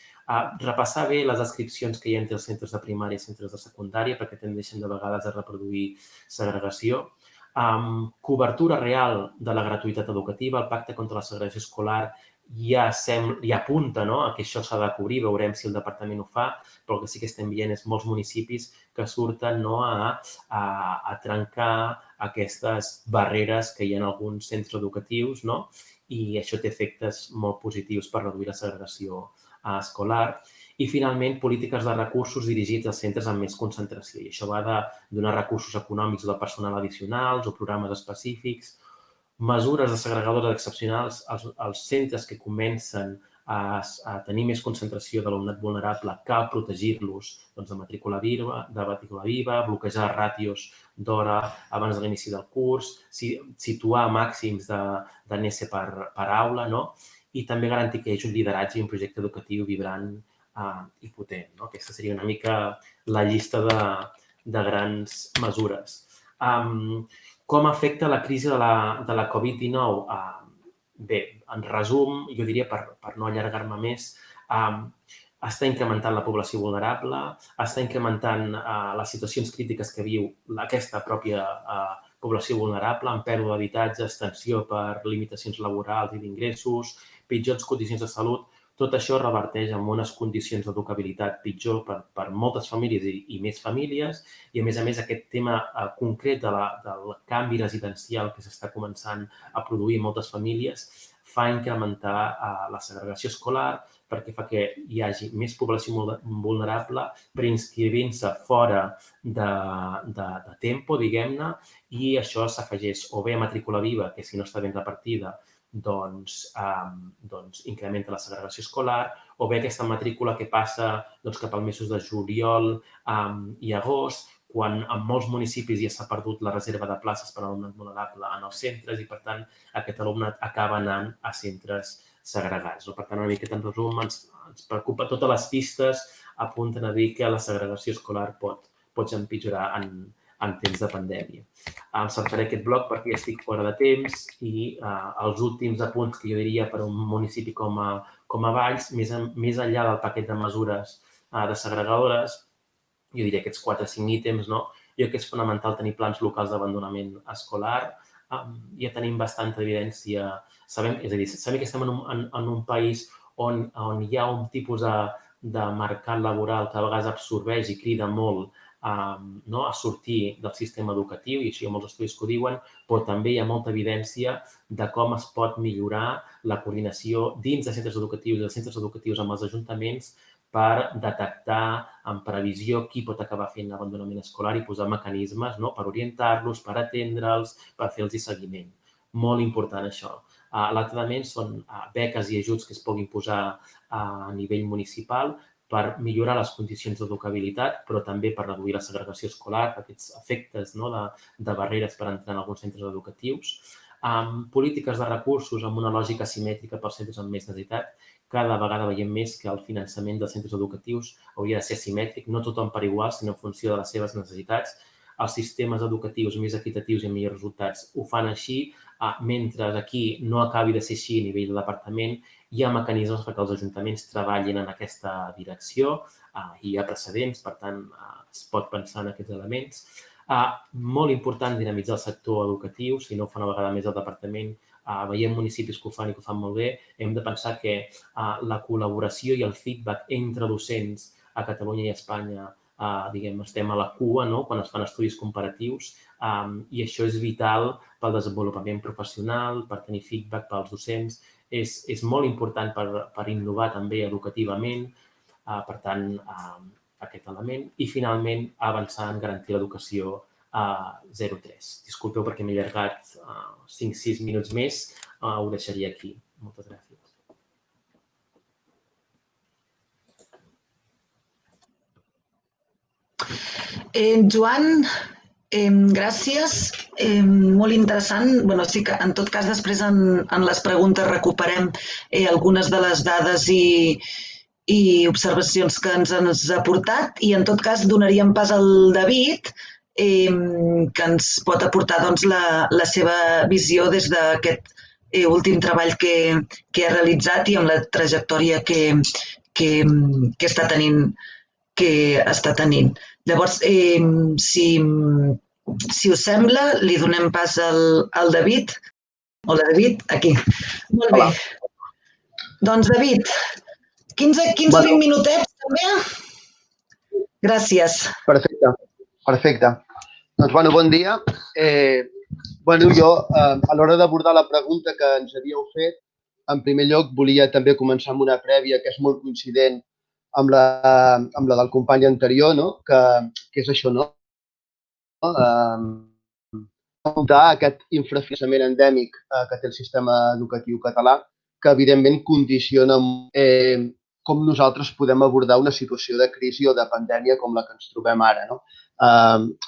Repassar bé les descripcions que hi ha entre els centres de primària i centres de secundària perquè tendeixen de vegades a reproduir segregació. Cobertura real de la gratuïtat educativa. El Pacte contra la Segregació Escolar ja apunta que això s'ha de cobrir, veurem si el departament ho fa, però el que sí que estem veient és molts municipis que surten a trencar aquestes barreres que hi ha en alguns centres educatius i això té efectes molt positius per reduir la segregació escolar. I, finalment, polítiques de recursos dirigits als centres amb més concentració. I això va de donar recursos econòmics o de personal addicionals o programes específics, mesures de segregadores excepcionals als centres que comencen a tenir més concentració d'alumnat vulnerable. Cal protegir-los de matrícula viva, bloquejar ràtios d'hora abans de l'inici del curs, situar màxims de NS per aula, i també garantir que hi hagi un lideratge i un projecte educatiu vibrant i potent. Aquesta seria una mica la llista de grans mesures. Com afecta la crisi de la Covid-19? Bé, en resum, jo diria, per no allargar-me més, està incrementant la població vulnerable, està incrementant les situacions crítiques que viu aquesta pròpia població vulnerable, amb pèrdua d'habitatges, tensió per limitacions laborals i d'ingressos, pitjors condicions de salut. Tot això reverteix en unes condicions d'educabilitat pitjor per moltes famílies i més famílies, i a més aquest tema concret del canvi residencial que s'està començant a produir en moltes famílies fa incrementar la segregació escolar, perquè fa que hi hagi més població vulnerable preinscrivint-se fora de tempo, diguem-ne, i això s'afegeix o bé a matrícula viva, que si no està ben repartida, doncs incrementa la segregació escolar, o bé aquesta matrícula que passa cap als mesos de juliol i agost, quan en molts municipis ja s'ha perdut la reserva de places per a l'alumnat vulnerable en els centres i, per tant, aquest alumnat acaba anant a centres segregats. Per tant, una miqueta en resum, ens preocupa totes les pistes apunten a dir que la segregació escolar pot empitjorar en temps de pandèmia. Em saltaré aquest bloc perquè ja estic fora de temps i els últims apunts que jo diria per a un municipi com a Valls, més enllà del paquet de mesures desagregadores, jo diria aquests 4 o 5 ítems, jo crec que és fonamental tenir plans locals d'abandonament escolar. Ja tenim bastanta evidència. Sabem que estem en un país on hi ha un tipus de mercat laboral que a vegades absorbeix i crida molt a sortir del sistema educatiu, i això hi ha molts estudis que ho diuen, però també hi ha molta evidència de com es pot millorar la coordinació dins de centres educatius i dels centres educatius amb els ajuntaments per detectar en previsió qui pot acabar fent abandonament escolar i posar mecanismes per orientar-los, per atendre'ls, per fer-los seguiment. Molt important això. L'altre element són beques i ajuts que es puguin posar a nivell municipal per millorar les condicions d'educabilitat, però també per reduir la segregació escolar, aquests efectes de barreres per entrar en alguns centres educatius. Polítiques de recursos amb una lògica simètrica pels centres amb més necessitat. Cada vegada veiem més que el finançament dels centres educatius hauria de ser simètric, no tothom per igual, sinó en funció de les seves necessitats. Els sistemes educatius més equitatius i amb millors resultats ho fan així, mentre aquí no acabi de ser així a nivell de departament, hi ha mecanismes perquè els ajuntaments treballin en aquesta direcció, hi ha precedents, per tant, es pot pensar en aquests elements. Molt important dinamitzar el sector educatiu, si no ho fa una vegada més el departament, veiem municipis que ho fan i que ho fan molt bé, hem de pensar que la col·laboració i el feedback entre docents a Catalunya i a Espanya, estem a la cua quan es fan estudis comparatius, i això és vital pel desenvolupament professional, per tenir feedback pels docents, és molt important per innovar també educativament, per tant, aquest element, i finalment avançar en garantir l'educació 0-3. Disculpeu perquè m'he allargat 5-6 minuts més, ho deixaria aquí. Moltes gràcies. Joan, gràcies. Molt interessant. Sí que en tot cas després en les preguntes recuperem algunes de les dades i observacions que ens ha portat, i en tot cas donaríem pas al David, que ens pot aportar la seva visió des d'aquest últim treball que ha realitzat i amb la trajectòria que està tenint. Llavors, si us sembla, li donem pas al David. Hola, David, aquí. Molt bé. Doncs, David, 15-20 minutets, també? Gràcies. Perfecte. Doncs, bon dia. Jo, a l'hora d'abordar la pregunta que ens havíeu fet, en primer lloc volia també començar amb una prèvia que és molt coincident amb la del company anterior, que és això, apuntar aquest infrafinançament endèmic que té el sistema educatiu català, que evidentment condiciona com nosaltres podem abordar una situació de crisi o de pandèmia com la que ens trobem ara.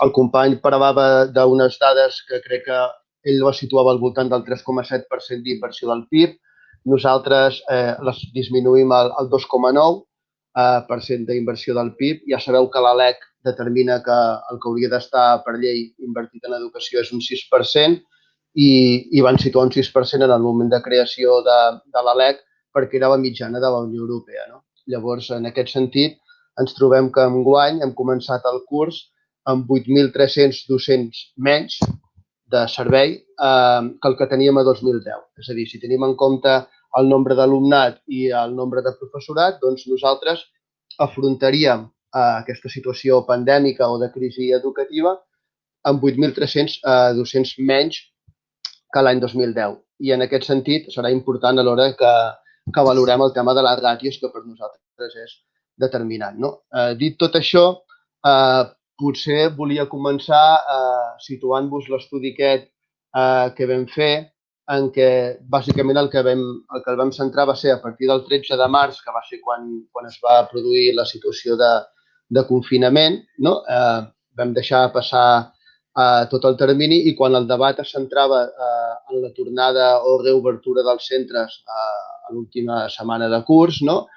El company parlava d'unes dades que crec que ell la situava al voltant del 3,7% d'inversió del PIB. nosaltres les disminuïm al 2,9% d'inversió del PIB. Ja sabeu que la LEC determina que el que hauria d'estar per llei invertit en educació és un 6% i van situar un 6% en el moment de creació de la LEC perquè era la mitjana de la Unió Europea. No? Llavors, en aquest sentit, ens trobem que enguany hem començat el curs amb 8.300 docents menys de servei que el que teníem a 2010. És a dir, si tenim en compte el nombre d'alumnat i el nombre de professorat, doncs nosaltres afrontaríem aquesta situació pandèmica o de crisi educativa amb 8.300 docents menys que l'any 2010. I en aquest sentit serà important a l'hora que valorem el tema de les ràtios, que per nosaltres és determinant. No? Dit tot això, potser volia començar situant-vos l'estudi aquest que vam fer, en què bàsicament el que el vam centrar va ser a partir del 13 de març, que va ser quan es va produir la situació de confinament, no? Vam deixar passar tot el termini i quan el debat es centrava en la tornada o reobertura dels centres a l'última setmana de curs, no?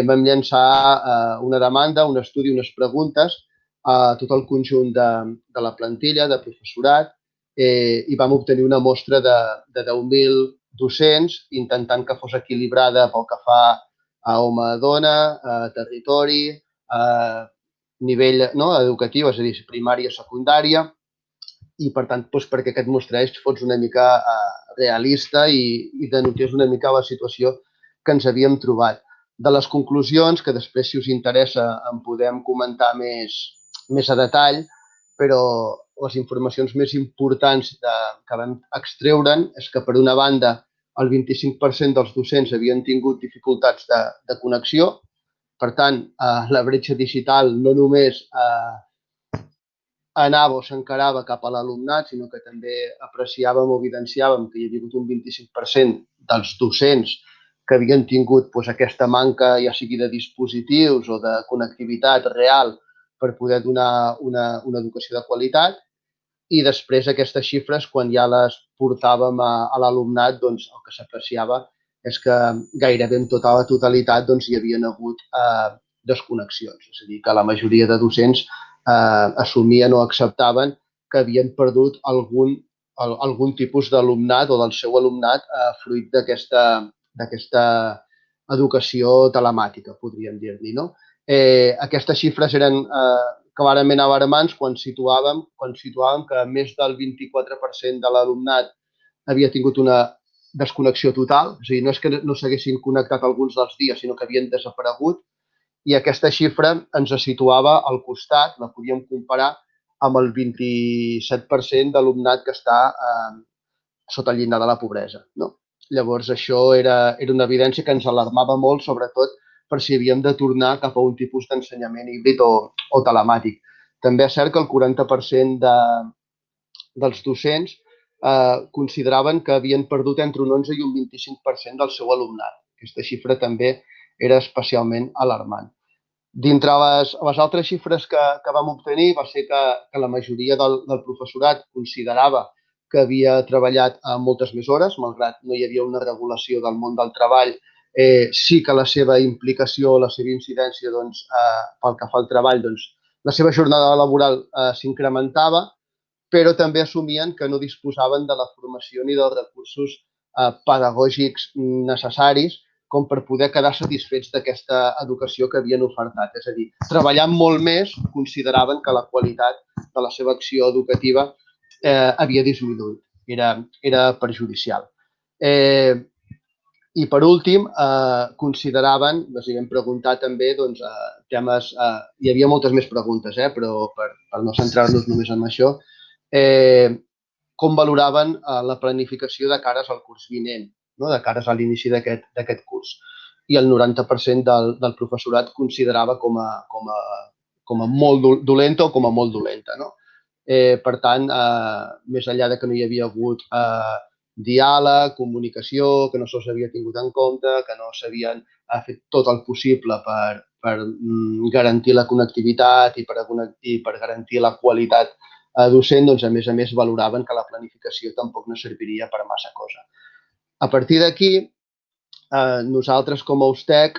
Vam llançar una demanda, un estudi, unes preguntes a tot el conjunt de la plantilla, de professorat, i vam obtenir una mostra de 10.000 docents, intentant que fos equilibrada pel que fa a home-dona, a territori, a nivell educatiu, és a dir, primària, secundària, i per tant, perquè aquest mostreig fos una mica realista i denotés una mica la situació que ens havíem trobat. De les conclusions, que després, si us interessa, en podem comentar més a detall, però les informacions més importants que vam extreure'n és que, per una banda, el 25% dels docents havien tingut dificultats de connexió. Per tant, la bretxa digital no només anava o s'encarava cap a l'alumnat, sinó que també apreciàvem o evidenciàvem que hi havia hagut un 25% dels docents que havien tingut aquesta manca, ja sigui de dispositius o de connectivitat real per poder donar una educació de qualitat. I després aquestes xifres, quan ja les portàvem a l'alumnat, doncs el que s'apreciava és que gairebé en tota la totalitat hi havien hagut desconnexions. És a dir, que la majoria de docents assumien o acceptaven que havien perdut algun tipus d'alumnat o del seu alumnat fruit d'aquesta educació telemàtica, podríem dir-li. No? Aquestes xifres eren clarament alarmants quan situàvem que més del 24% de l'alumnat havia tingut una desconnexió total, és a dir, no és que no s'haguessin connectat alguns dels dies, sinó que havien desaparegut, i aquesta xifra ens situava al costat, la podíem comparar amb el 27% d'alumnat que està sota el llindar de la pobresa. No? Llavors, això era una evidència que ens alarmava molt, sobretot per si havíem de tornar cap a un tipus d'ensenyament híbrid o telemàtic. També és cert que el 40% dels docents consideraven que havien perdut entre un 11 i un 25% del seu alumnat. Aquesta xifra també era especialment alarmant. Dintre les altres xifres que vam obtenir va ser que la majoria del professorat considerava que havia treballat moltes més hores, malgrat no hi havia una regulació del món del treball, sí que la seva implicació, la seva incidència pel que fa al treball, la seva jornada laboral s'incrementava, però també assumien que no disposaven de la formació ni dels recursos pedagògics necessaris com per poder quedar satisfets d'aquesta educació que havien ofertat. És a dir, treballant molt més, consideraven que la qualitat de la seva acció educativa havia disminuït, era perjudicial. I per últim, consideraven, els vam preguntar també temes, hi havia moltes més preguntes, però per no centrar-nos només en això, com valoraven la planificació de cares al curs vinent, de cares a l'inici d'aquest curs. I el 90% del professorat considerava com a molt dolenta o com a molt dolenta. Per tant, més enllà que no hi havia hagut diàleg, comunicació, que no se'ls havia tingut en compte, que no s'havien fet tot el possible per garantir la connectivitat i per garantir la qualitat docent, a més valoraven que la planificació tampoc no serviria per massa cosa. A partir d'aquí, nosaltres com a USTEC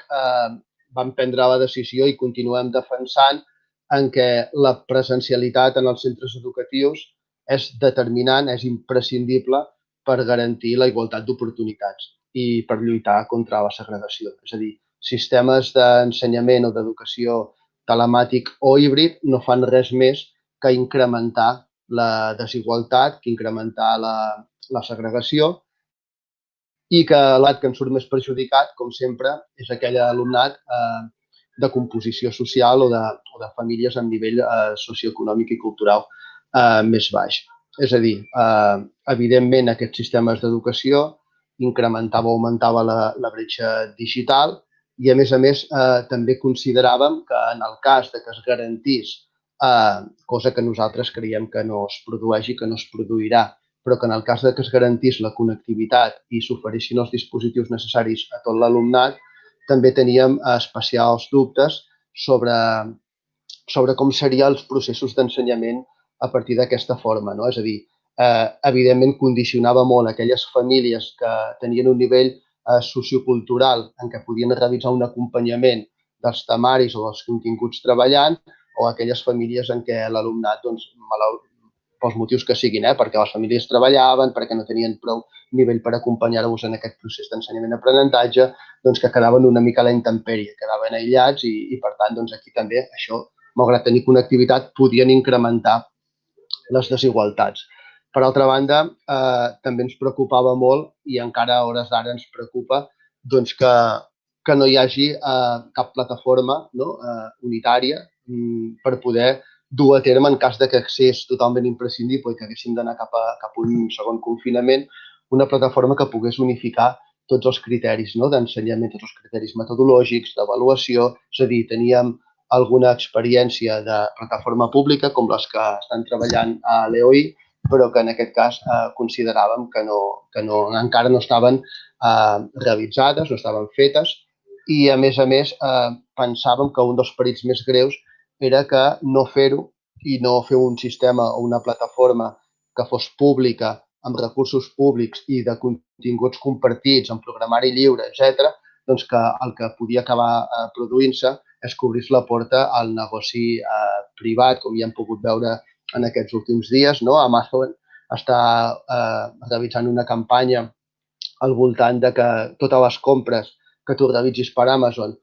vam prendre la decisió i continuem defensant en què la presencialitat en els centres educatius és determinant, és imprescindible per garantir la igualtat d'oportunitats i per lluitar contra la segregació. És a dir, sistemes d'ensenyament o d'educació telemàtic o híbrid no fan res més que incrementar la desigualtat, que incrementar la segregació i que l'alumnat que en surt més perjudicat, com sempre, és aquell alumnat de composició social o de famílies amb nivell socioeconòmic i cultural més baix. És a dir, evidentment, aquests sistemes d'educació incrementava o augmentava la bretxa digital i, a més, també consideràvem que en el cas de que es garantís, cosa que nosaltres creiem que no es produeix i que no es produirà, però que en el cas de que es garantís la connectivitat i s'oferissin els dispositius necessaris a tot l'alumnat, també teníem especials dubtes sobre com serien els processos d'ensenyament a partir d'aquesta forma, no? És a dir, evidentment condicionava molt aquelles famílies que tenien un nivell sociocultural en què podien realitzar un acompanyament dels temaris o dels continguts treballant, o aquelles famílies en què l'alumnat, doncs, pels motius que siguin, perquè les famílies treballaven, perquè no tenien prou nivell per acompanyar-vos en aquest procés d'ensenyament-aprenentatge, doncs que quedaven una mica a la intempèrie, quedaven aïllats i per tant, doncs aquí també això, malgrat tenir connectivitat, podien incrementar les desigualtats. Per altra banda, també ens preocupava molt i encara a hores d'ara ens preocupa doncs, que no hi hagi cap plataforma unitària per poder dur a terme en cas de que accés totalment imprescindible i que haguéssim d'anar cap a un segon confinament, una plataforma que pogués unificar tots els criteris d'ensenyament, tots els criteris metodològics, d'avaluació. És a dir, teníem alguna experiència de plataforma pública, com les que estan treballant a l'EOI, però que en aquest cas consideràvem que encara no estaven realitzades, no estaven fetes i, a més, pensàvem que un dels perills més greus era que no fer-ho i no fer un sistema o una plataforma que fos pública, amb recursos públics i de continguts compartits, amb programari lliure, etc., doncs que el que podia acabar produint-se és que obrís la porta al negoci privat, com ja hem pogut veure en aquests últims dies. Amazon està realitzant una campanya al voltant de que totes les compres que tu realitzis per Amazon,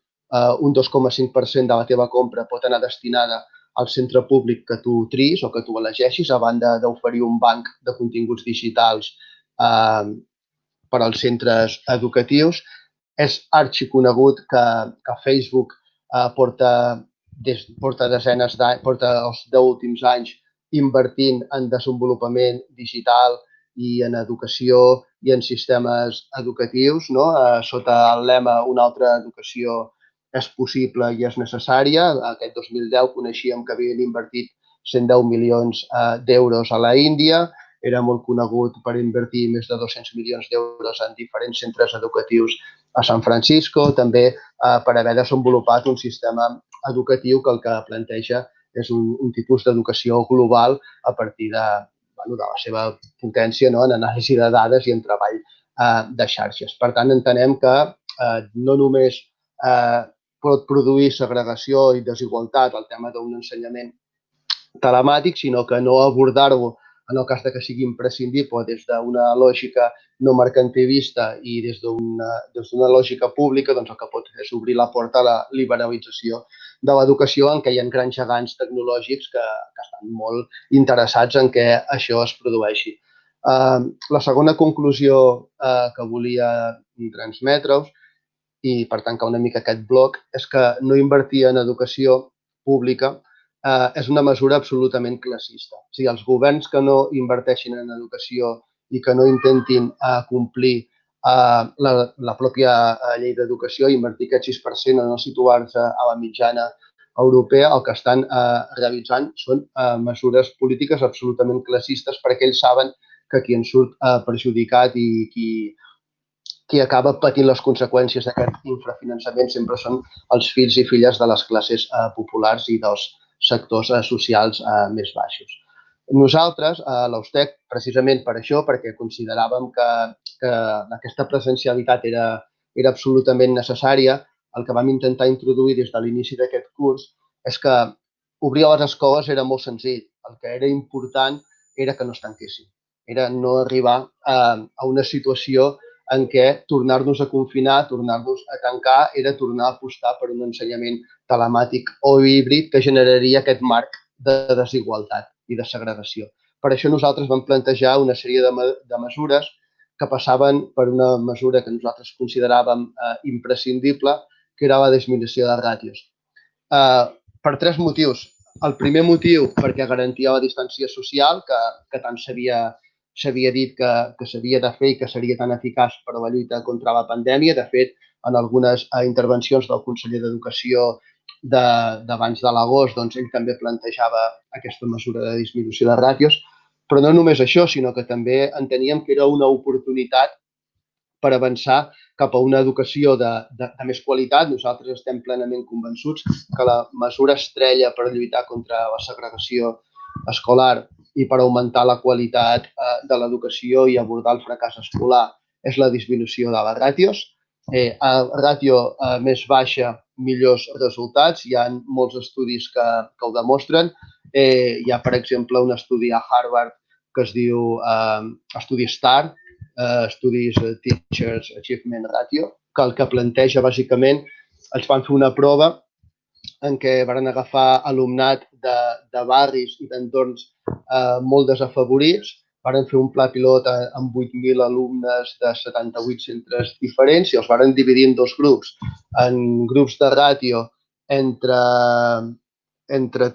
un 2,5% de la teva compra pot anar destinada al centre públic que tu tris o que tu elegeixis, a banda d'oferir un banc de continguts digitals per als centres educatius. És arxiconegut que Facebook porta els 10 últims anys invertint en desenvolupament digital i en educació i en sistemes educatius, sota el lema "Una altra educació és possible i és necessària". Aquest 2010 coneixíem que havien invertit 110 milions d'euros a la Índia, era molt conegut per invertir més de 200 milions d'euros en diferents centres educatius a San Francisco, també per haver desenvolupat un sistema educatiu que el que planteja és un tipus d'educació global a partir de la seva potència en anàlisi de dades i en treball de xarxes. Per tant, entenem que no només pot produir segregació i desigualtat el tema d'un ensenyament telemàtic, sinó que no abordar-ho en el cas que sigui imprescindible des d'una lògica no mercantilista i des d'una lògica pública, doncs el que pot fer és obrir la porta a la liberalització de l'educació, en què hi ha grans gegants tecnològics que estan molt interessats en què això es produeixi. La segona conclusió que volia transmetre-us, i per tancar una mica aquest bloc, és que no invertir en educació pública és una mesura absolutament classista. O sigui, els governs que no inverteixin en educació i que no intentin complir la pròpia llei d'educació, invertir aquest 6% o no situar-se a la mitjana europea, el que estan realitzant són mesures polítiques absolutament classistes, perquè ells saben que qui en surt perjudicat i qui acaba patint les conseqüències d'aquest infrafinançament sempre són els fills i filles de les classes populars i dels sectors socials més baixos. Nosaltres, a l'USTEC, precisament per això, perquè consideràvem que aquesta presencialitat era absolutament necessària, el que vam intentar introduir des de l'inici d'aquest curs és que obrir les escoles era molt senzill. El que era important era que no es tanquessin. Era no arribar a una situació en què tornar-nos a confinar, tornar-nos a tancar, era tornar a apostar per un ensenyament telemàtic o híbrid que generaria aquest marc de desigualtat i de segregació. Per això nosaltres vam plantejar una sèrie de mesures que passaven per una mesura que nosaltres consideràvem imprescindible, que era la disminució de ràtios. Per 3 motius. El primer motiu, perquè garantia la distància social, que tant s'havia dit que s'havia de fer i que seria tan eficaç per a la lluita contra la pandèmia. De fet, en algunes intervencions del conseller d'Educació d'abans de l'agost, doncs ell també plantejava aquesta mesura de disminució de ràtios. Però no només això, sinó que també enteníem que era una oportunitat per avançar cap a una educació de més qualitat. Nosaltres estem plenament convençuts que la mesura estrella per lluitar contra la segregació escolar i per augmentar la qualitat de l'educació i abordar el fracàs escolar és la disminució de les ràtios. A ràtio més baixa, millors resultats. Hi ha molts estudis que ho demostren. Hi ha, per exemple, un estudi a Harvard que es diu estudi STAR, estudis Teachers Achievement Ratio, que el que planteja bàsicament, ens van fer una prova en què van agafar alumnat de barris i d'entorns molt desafavorits, van fer un pla pilot amb 8.000 alumnes de 78 centres diferents i els van dividir en 2 grups, en grups de ràtio entre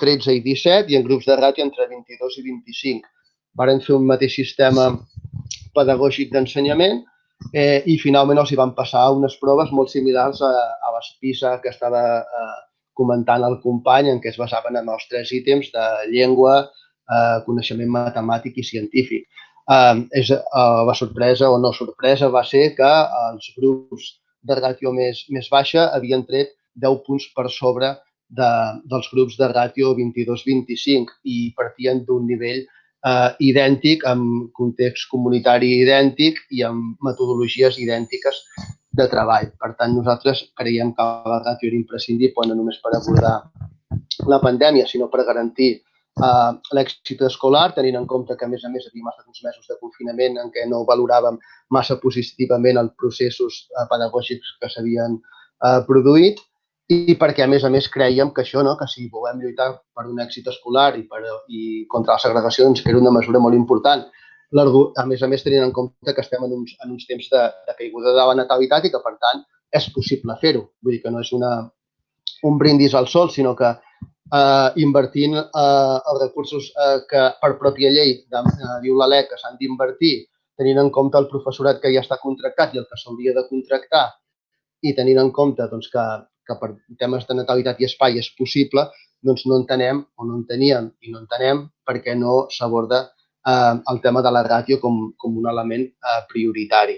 13 i 17 i en grups de ràtio entre 22 i 25. Van fer un mateix sistema pedagògic d'ensenyament i finalment els hi van passar unes proves molt similars a les PISA que estava comentant el company, en què es basaven en els 3 ítems de llengua, coneixement matemàtic i científic. La sorpresa o no sorpresa va ser que els grups de ràtio més baixa havien tret 10 punts per sobre dels grups de ràtio 22-25 i partien d'un nivell idèntic, amb context comunitari idèntic i amb metodologies idèntiques de treball. Per tant, nosaltres creiem que la ràtio era imprescindible no només per abordar la pandèmia, sinó per garantir l'èxit escolar, tenint en compte que, a més havíem estat uns mesos de confinament en què no valoràvem massa positivament els processos pedagògics que s'havien produït i perquè, a més creiem que això, que si volem lluitar per un èxit escolar i contra la segregació, doncs que era una mesura molt important. A més, tenint en compte que estem en uns temps de caiguda de la natalitat i que, per tant, és possible fer-ho. Vull dir que no és un brindis al sol, sinó que invertint els recursos que per pròpia llei diu la LEC que s'han d'invertir, tenint en compte el professorat que ja està contractat i el que s'hauria de contractar i tenint en compte que per temes de natalitat i espai és possible, doncs no entenem o no enteníem i no entenem per què no s'aborda el tema de la ràtio com un element prioritari.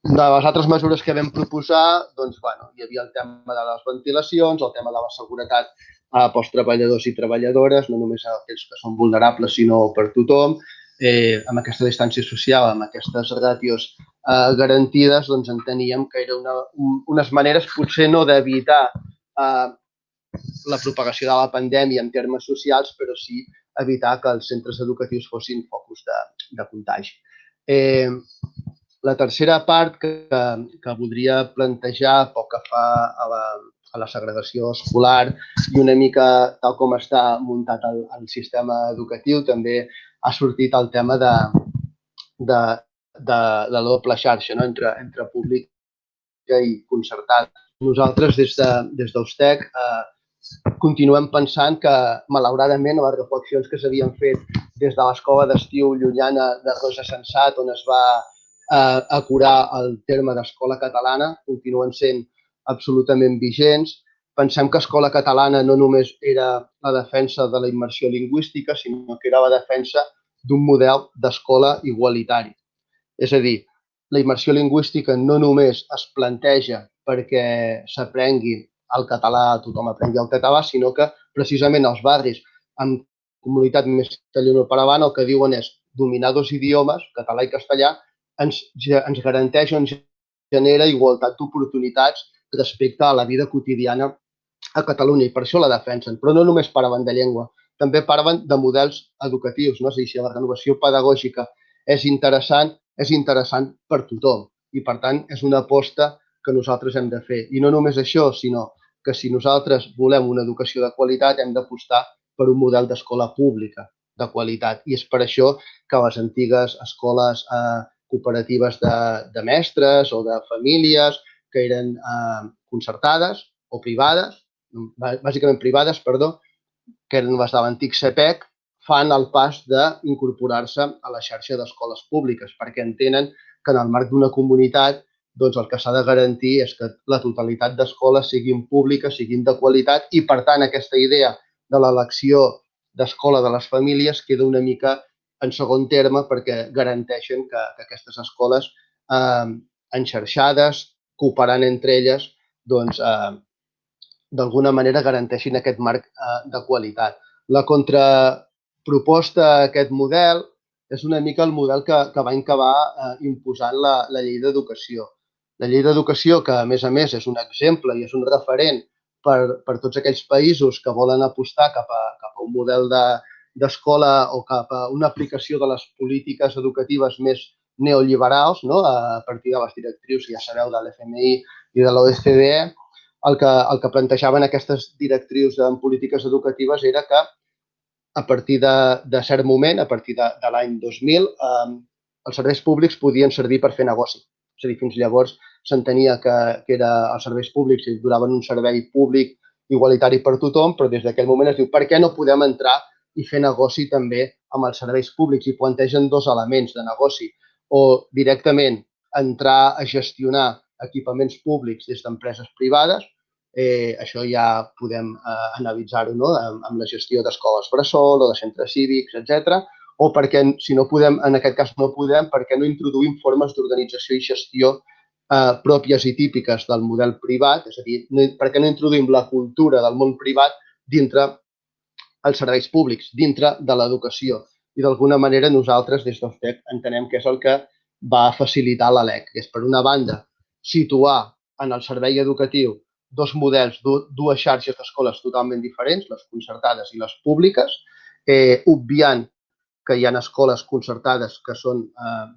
De les altres mesures que vam proposar, doncs, hi havia el tema de les ventilacions, el tema de la seguretat pels treballadors i treballadores, no només aquells que són vulnerables, sinó per tothom. Amb aquesta distància social, amb aquestes ràtios garantides, doncs enteníem que eren unes maneres potser no d'evitar la propagació de la pandèmia en termes socials, però sí evitar que els centres educatius fossin focus de contagi. La tercera part que voldria plantejar pel que fa a la segregació escolar i una mica tal com està muntat el sistema educatiu, també ha sortit el tema de la doble xarxa entre pública i concertada. Nosaltres, des d'Eustec, continuem pensant que, malauradament, les reflexions que s'havien fet des de l'escola d'estiu llunyana de Rosa Sensat, on es va acurar el terme d'escola catalana, continuen sent absolutament vigents. Pensem que escola catalana no només era la defensa de la immersió lingüística, sinó que era la defensa d'un model d'escola igualitari. És a dir, la immersió lingüística no només es planteja perquè s'aprengui el català, tothom aprengui el català, sinó que precisament els barris amb comunitat més castellanoparlant el que diuen és dominar 2 idiomes, català i castellà, ens garanteix o ens genera igualtat d'oportunitats respecte a la vida quotidiana a Catalunya, i per això la defensen. Però no només parlen de llengua, també parlen de models educatius, no? És a dir, si la renovació pedagògica és interessant per tothom, i per tant és una aposta que nosaltres hem de fer. I no només això, sinó que si nosaltres volem una educació de qualitat hem d'apostar per un model d'escola pública de qualitat. I és per això que les antigues escoles cooperatives de mestres o de famílies que eren concertades o privades, bàsicament privades, perdó, que eren les de l'antic CEPEC, fan el pas d'incorporar-se a la xarxa d'escoles públiques, perquè entenen que en el marc d'una comunitat doncs el que s'ha de garantir és que la totalitat d'escoles siguin públiques, siguin de qualitat, i per tant aquesta idea de l'elecció d'escola de les famílies queda una mica en segon terme, perquè garanteixen que aquestes escoles enxarxades, cooperant entre elles, doncs d'alguna manera garanteixin aquest marc de qualitat. La contraproposta a aquest model és una mica el model que va acabar imposant la llei d'educació. La llei d'educació, que a més és un exemple i és un referent per tots aquells països que volen apostar cap a un model d'escola o cap a una aplicació de les polítiques educatives més neoliberals, no? A partir de les directrius, ja sabeu, de l'FMI i de l'OCDE. El que plantejaven aquestes directrius en polítiques educatives era que a partir de cert moment, a partir de l'any 2000, els serveis públics podien servir per fer negoci. És a dir, fins llavors s'entenia que els serveis públics donaven un servei públic igualitari per tothom, però des d'aquell moment es diu per què no podem entrar i fer negoci també amb els serveis públics, i plantegen dos elements de negoci, o directament entrar a gestionar equipaments públics des d'empreses privades, això ja podem analitzar-ho, no? Amb la gestió d'escoles bressol o de centres cívics, etc. O perquè, si no podem, en aquest cas no podem, perquè no introduïm formes d'organització i gestió pròpies i típiques del model privat, és a dir, perquè no introduïm la cultura del món privat dintre els serveis públics, dintre de l'educació. I d'alguna manera nosaltres des d'OFTEC entenem que és el que va facilitar la LEC, que és, per una banda, situar en el servei educatiu dos models, dues xarxes d'escoles totalment diferents, les concertades i les públiques, obviant que hi ha escoles concertades que són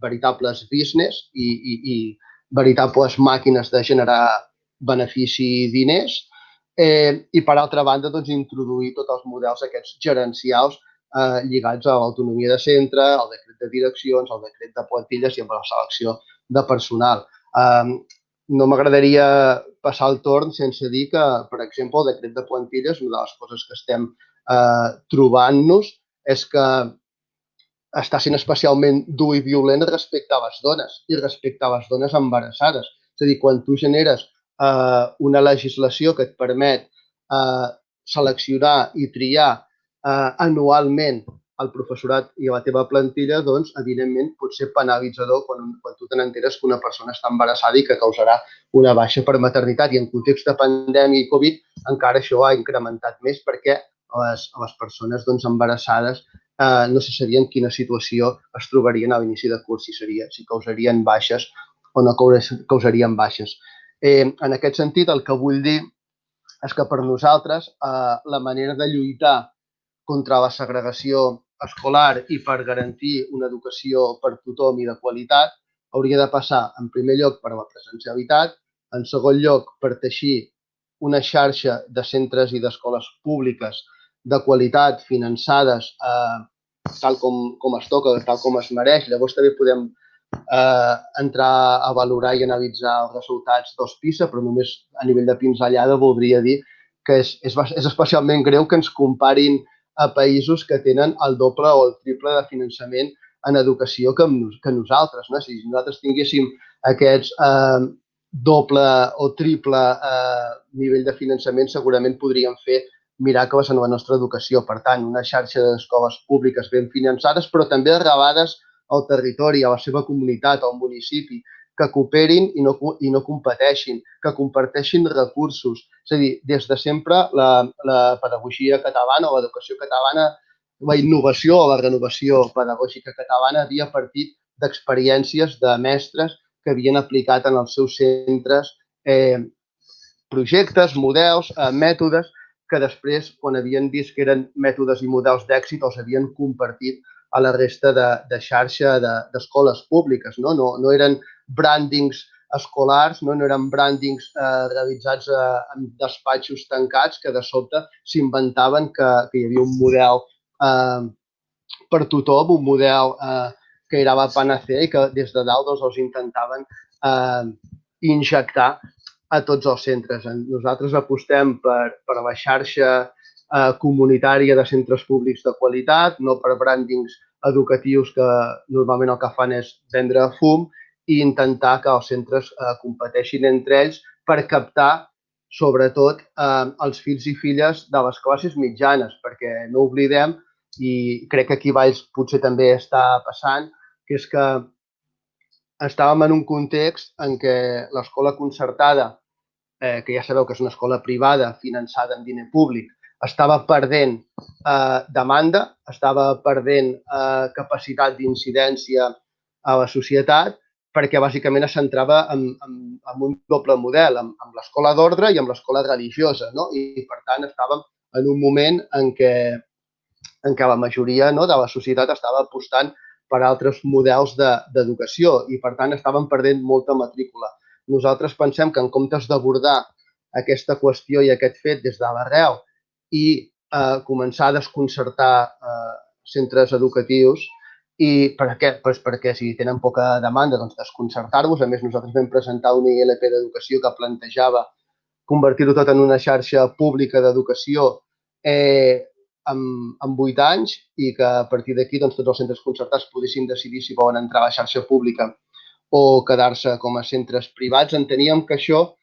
veritables business i veritables màquines de generar benefici i diners, i per altra banda doncs, introduir tots els models aquests gerencials lligats a l'autonomia de centre, al decret de direccions, al decret de plantilles i amb la selecció de personal. No m'agradaria passar el torn sense dir que, per exemple, el decret de plantilles, una de les coses que estem trobant-nos és que està sent especialment dur i violent respecte a les dones i respecte a les dones embarassades. És a dir, quan tu generes una legislació que et permet seleccionar i triar anualment el professorat i la teva plantilla, doncs, evidentment, pot ser penalitzador quan tu te n'enteres que una persona està embarassada i que causarà una baixa per maternitat. I en context de pandèmia i Covid encara això ha incrementat més, perquè les persones embarassades no se sabia en quina situació es trobarien a l'inici de curs, si causarien baixes o no causarien baixes. En aquest sentit, el que vull dir és que per nosaltres la manera de lluitar contra la segregació escolar i per garantir una educació per tothom i de qualitat hauria de passar, en primer lloc, per la presencialitat, en segon lloc, per teixir una xarxa de centres i d'escoles públiques de qualitat, finançades tal com es toca, tal com es mereix. Llavors també podem entrar a valorar i analitzar els resultats dels PISA, però només a nivell de pinzellada voldria dir que és especialment greu que ens comparin a països que tenen el doble o el triple de finançament en educació que nosaltres. No? Si nosaltres tinguéssim aquests doble o triple nivell de finançament, segurament podríem fer miracles en la nostra educació. Per tant, una xarxa d'escoles públiques ben finançades, però també arrelades al territori, a la seva comunitat, al municipi, que cooperin i no competeixin, que comparteixin recursos. És a dir, des de sempre la pedagogia catalana o l'educació catalana, la innovació o la renovació pedagògica catalana havia partit d'experiències de mestres que havien aplicat en els seus centres projectes, models, mètodes que després, quan havien vist que eren mètodes i models d'èxit, els havien compartit a la resta de xarxa d'escoles públiques. No eren brandings escolars, no eren brandings realitzats en despatxos tancats que de sobte s'inventaven que hi havia un model per tothom, un model que era la panacea i que des de dalt els intentaven injectar a tots els centres. Nosaltres apostem per la xarxa comunitària de centres públics de qualitat, no per brandings educatius que normalment el que fan és vendre fum i intentar que els centres competeixin entre ells per captar, sobretot, els fills i filles de les classes mitjanes, perquè no oblidem, i crec que aquí a Valls potser també està passant, que és que estàvem en un context en què l'escola concertada, que ja sabeu que és una escola privada finançada amb diner públic, estava perdent demanda, estava perdent capacitat d'incidència a la societat, perquè bàsicament es centrava en un doble model, amb l'escola d'ordre i amb l'escola religiosa. I, per tant, estàvem en un moment en què la majoria de la societat estava apostant per altres models d'educació i, per tant, estàvem perdent molta matrícula. Nosaltres pensem que en comptes d'abordar aquesta qüestió i aquest fet des de l'arrel i començar a desconcertar centres educatius, i per què? Perquè si tenen poca demanda, doncs desconcertar-vos. A més, nosaltres vam presentar una ILP d'educació que plantejava convertir-ho tot en una xarxa pública d'educació en 8 anys i que a partir d'aquí tots els centres concertats poguessin decidir si volen entrar a la xarxa pública o quedar-se com a centres privats. Enteníem que això,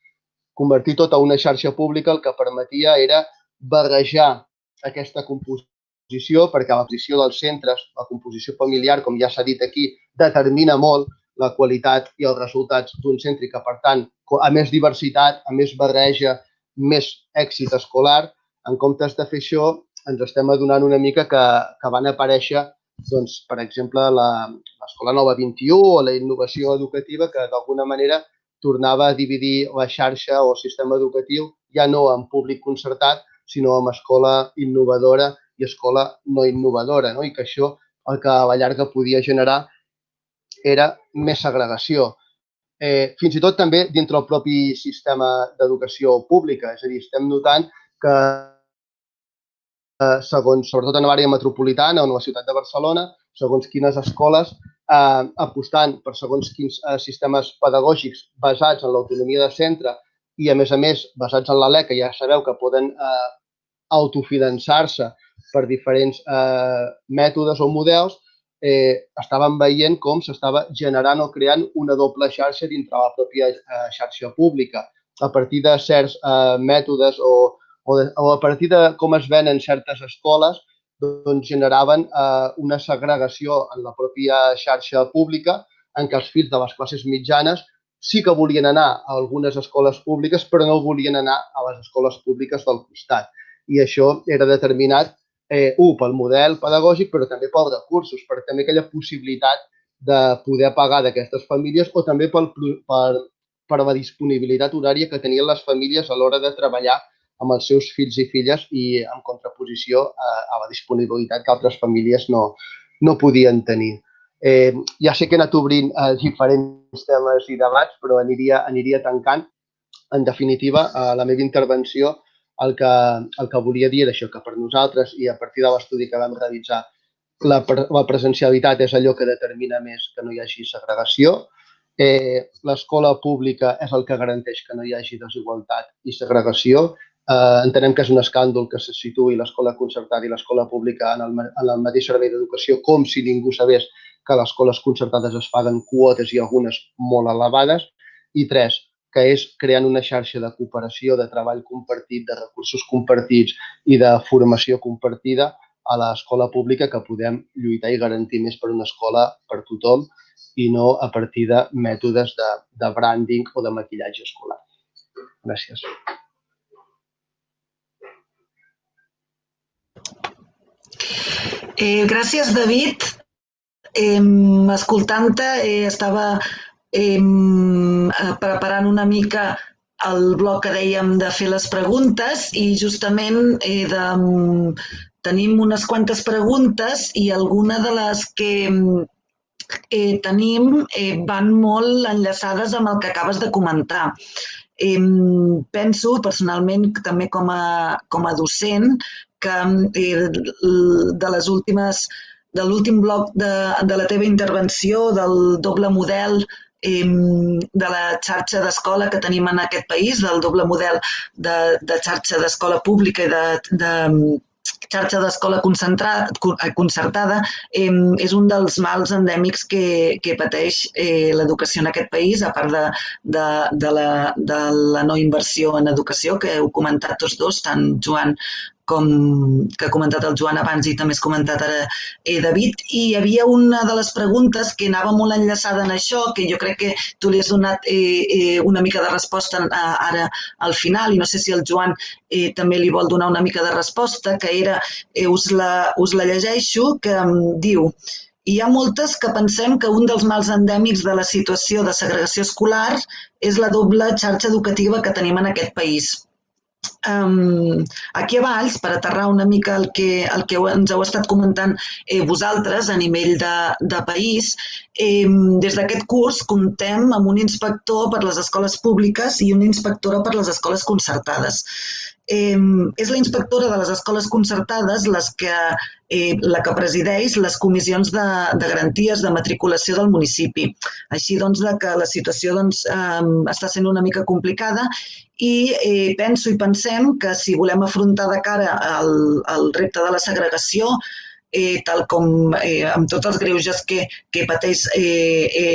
convertir tot a una xarxa pública, el que permetia era barrejar aquesta composició, perquè la posició dels centres, la composició familiar, com ja s'ha dit aquí, determina molt la qualitat i els resultats d'un centre i que, per tant, a més diversitat, a més barreja, més èxit escolar. En comptes de fer això, ens estem adonant una mica que van aparèixer, doncs, per exemple, l'Escola Nova 21 o la innovació educativa, que d'alguna manera tornava a dividir la xarxa o el sistema educatiu ja no en públic concertat, sinó en escola innovadora i escola no innovadora, i que això el que a la llarga podia generar era més segregació. Fins i tot també dintre el propi sistema d'educació pública, és a dir, estem notant que segons, sobretot en l'àrea metropolitana o en la ciutat de Barcelona, segons quines escoles, apostant per segons quins sistemes pedagògics basats en l'autonomia de centre i, a més, basats en la LEC, que ja sabeu que poden autofinançar-se per diferents mètodes o models, estàvem veient com s'estava generant o creant una doble xarxa dintre la pròpia xarxa pública. A partir de certs mètodes o a partir de com es venen certes escoles, doncs generaven una segregació en la pròpia xarxa pública en què els fills de les classes mitjanes sí que volien anar a algunes escoles públiques, però no volien anar a les escoles públiques del costat. I això era determinat, pel model pedagògic, però també pels recursos, per també aquella possibilitat de poder pagar d'aquestes famílies o també per la disponibilitat horària que tenien les famílies a l'hora de treballar amb els seus fills i filles i en contraposició a la disponibilitat que altres famílies no podien tenir. Ja sé que he anat obrint diferents temes i debats, però aniria tancant. En definitiva, la meva intervenció el que volia dir era això, que per nosaltres i a partir de l'estudi que vam realitzar, la presencialitat és allò que determina més que no hi hagi segregació. L'escola pública és el que garanteix que no hi hagi desigualtat i segregació. Entenem que és un escàndol que se situï l'escola concertada i l'escola pública en el mateix servei d'educació, com si ningú sabés que a les escoles concertades es paguen quotes i algunes molt elevades. I 3, que és creant una xarxa de cooperació, de treball compartit, de recursos compartits i de formació compartida a l'escola pública que podem lluitar i garantir més per una escola per tothom i no a partir de mètodes de branding o de maquillatge escolar. Gràcies. Gràcies, David. Escoltant-te estava preparant una mica el bloc que dèiem de fer les preguntes i justament tenim unes quantes preguntes i alguna de les que tenim van molt enllaçades amb el que acabes de comentar. Penso, personalment, també com a docent, que de l'últim bloc de la teva intervenció, del doble model de la xarxa d'escola que tenim en aquest país, del doble model de xarxa d'escola pública i de xarxa d'escola concertada, és un dels mals endèmics que pateix l'educació en aquest país, a part de la no inversió en educació, que heu comentat tots dos, tant Joan com que ha comentat el Joan abans i també has comentat ara David, i hi havia una de les preguntes que anava molt enllaçada en això, que jo crec que tu li has donat una mica de resposta ara al final, i no sé si el Joan també li vol donar una mica de resposta, que era, us la llegeixo, que diu: hi ha moltes que pensem que un dels mals endèmics de la situació de segregació escolar és la doble xarxa educativa que tenim en aquest país. Aquí a Valls, per aterrar una mica el que ens heu estat comentant vosaltres a nivell de país, des d'aquest curs comptem amb un inspector per les escoles públiques i una inspectora per les escoles concertades. És la inspectora de les escoles concertades la que presideix les comissions de garanties de matriculació del municipi. Així doncs, que la situació està sent una mica complicada i penso i pensem que si volem afrontar de cara al repte de la segregació, tal com amb tots els greuges que pateix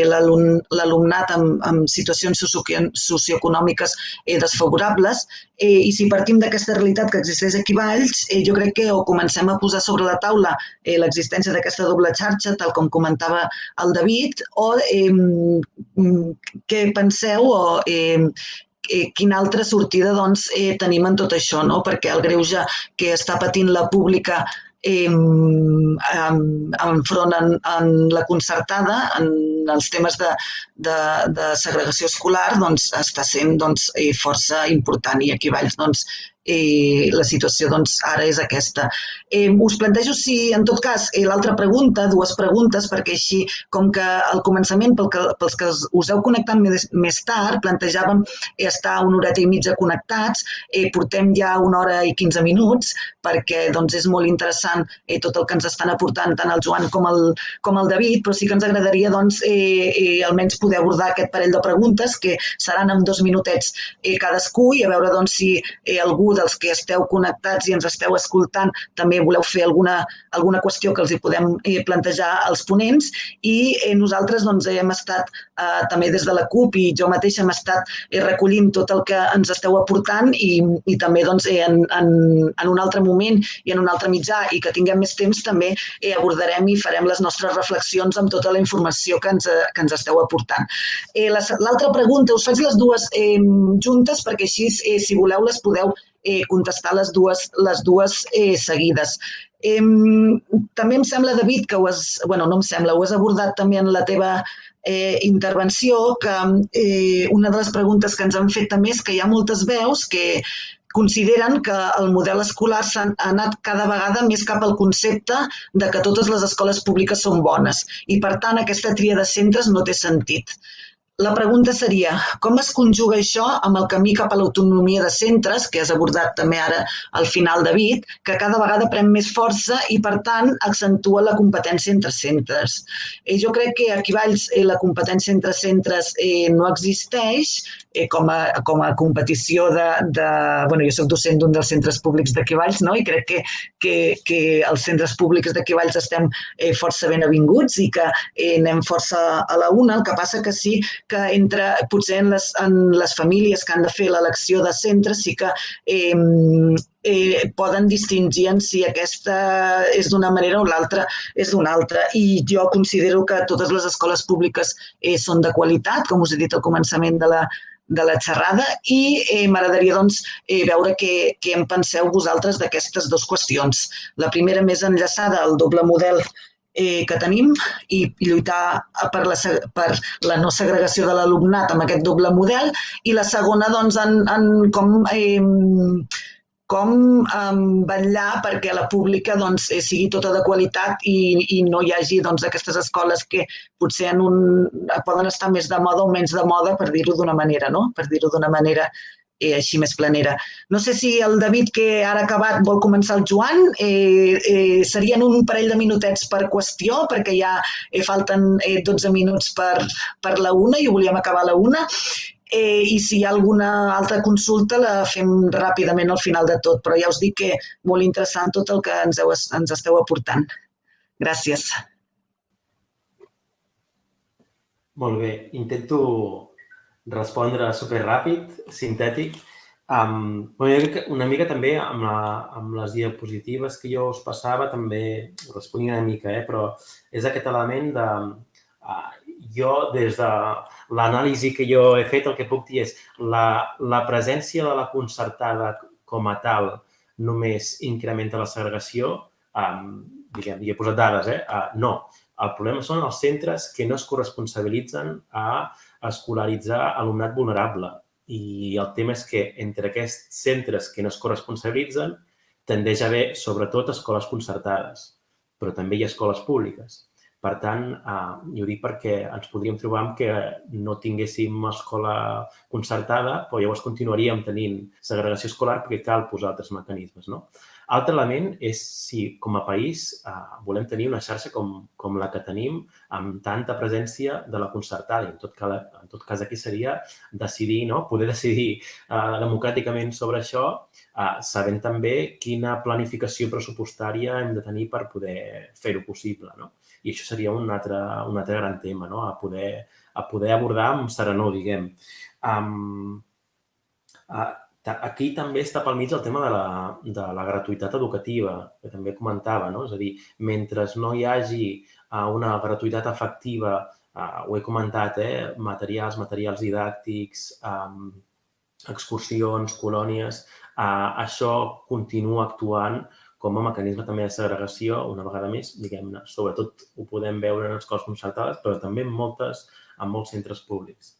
l'alumnat amb situacions socioeconòmiques desfavorables, i si partim d'aquesta realitat que existeix aquí a Valls, jo crec que o comencem a posar sobre la taula l'existència d'aquesta doble xarxa, tal com comentava el David, o què penseu o quina altra sortida tenim en tot això, no? Perquè el greuge que està patint la pública enfront en la concertada, en els temes de segregació escolar, està sent força important, i aquí a Valls la situació ara és aquesta. Us plantejo si, en tot cas, l'altra pregunta, dues preguntes, perquè així, com que al començament, pels que us heu connectat més tard, plantejàvem estar una horeta i mitja connectats, portem ja 1 hora i 15 minuts, perquè és molt interessant tot el que ens estan aportant tant el Joan com el David, però sí que ens agradaria almenys poder abordar aquest parell de preguntes, que seran en 2 minutets cadascú, i a veure si algú dels que esteu connectats i ens esteu escoltant també voleu fer alguna qüestió que els hi podem plantejar als ponents. I nosaltres hem estat, també des de la CUP i jo mateixa hem estat recollint tot el que ens esteu aportant, i també en un altre moment i en un altre mitjà, i que tinguem més temps, també abordarem i farem les nostres reflexions amb tota la informació que ens esteu aportant. L'altra pregunta, us faig les dues juntes, perquè així, si voleu, les podeu contestar les dues seguides. També em sembla, David, que ho has abordat també en la teva intervenció, que una de les preguntes que ens han fet també és que hi ha moltes veus que consideren que el model escolar s'ha anat cada vegada més cap al concepte de que totes les escoles públiques són bones, i per tant aquesta tria de centres no té sentit. La pregunta seria, com es conjuga això amb el camí cap a l'autonomia de centres, que has abordat també ara al final, David, que cada vegada pren més força i, per tant, accentua la competència entre centres? Jo crec que aquí a Valls la competència entre centres no existeix com a competició jo soc docent d'un dels centres públics d'aquí a Valls, no? I crec que els centres públics d'aquí a Valls estem força ben avinguts i que anem força a la una. El que passa que sí que potser en les famílies que han de fer l'elecció de centres sí que poden distingir en si aquesta és d'una manera o l'altra és d'una altra. I jo considero que totes les escoles públiques són de qualitat, com us he dit al començament de la xerrada, i m'agradaria veure què en penseu vosaltres d'aquestes dues qüestions. La primera, més enllaçada al doble model que tenim i lluitar per la no segregació de l'alumnat amb aquest doble model, i la segona doncs, en com vetllar perquè la pública doncs, sigui tota de qualitat i no hi hagi doncs, aquestes escoles que potser poden estar més de moda o menys de moda, per dir-ho d'una manera, no? Per dir-ho d'una manera així més planera. No sé si el David, que ara ha acabat, vol començar el Joan. Serien un parell de minutets per qüestió, perquè ja falten 12 minuts per la 1 i ho volíem acabar a la 1. I si hi ha alguna altra consulta la fem ràpidament al final de tot, però ja us dic que molt interessant tot el que ens esteu aportant. Gràcies. Molt bé, intento respondre superràpid, sintètic. Una mica també amb les diapositives que jo us passava també responia una mica, però és aquest element de... Jo, des de l'anàlisi que jo he fet, el que puc dir és la presència de la concertada com a tal només incrementa la segregació. Diguem, hi he posat dades, no. El problema són els centres que no es corresponsabilitzen a escolaritzar alumnat vulnerable. I el tema és que entre aquests centres que no es corresponsabilitzen tendeix a haver, sobretot, escoles concertades, però també hi ha escoles públiques. Per tant, jo ho dic perquè ens podríem trobar amb que no tinguéssim escola concertada, però llavors continuaríem tenint segregació escolar perquè cal posar altres mecanismes, no? Altre element és si, com a país, volem tenir una xarxa com la que tenim amb tanta presència de la concertada. En tot cas, aquí seria decidir, poder decidir democràticament sobre això, sabent també quina planificació pressupostària hem de tenir per poder fer-ho possible. I això seria un altre gran tema, a poder abordar amb serenor, diguem. Aquí també està pel mig el tema de la gratuïtat educativa, que també comentava, és a dir, mentre no hi hagi una gratuïtat efectiva, ho he comentat, materials didàctics, excursions, colònies, això continua actuant com a mecanisme també de segregació, una vegada més, diguem-ne, sobretot ho podem veure en escoles concertades, però també en molts centres públics.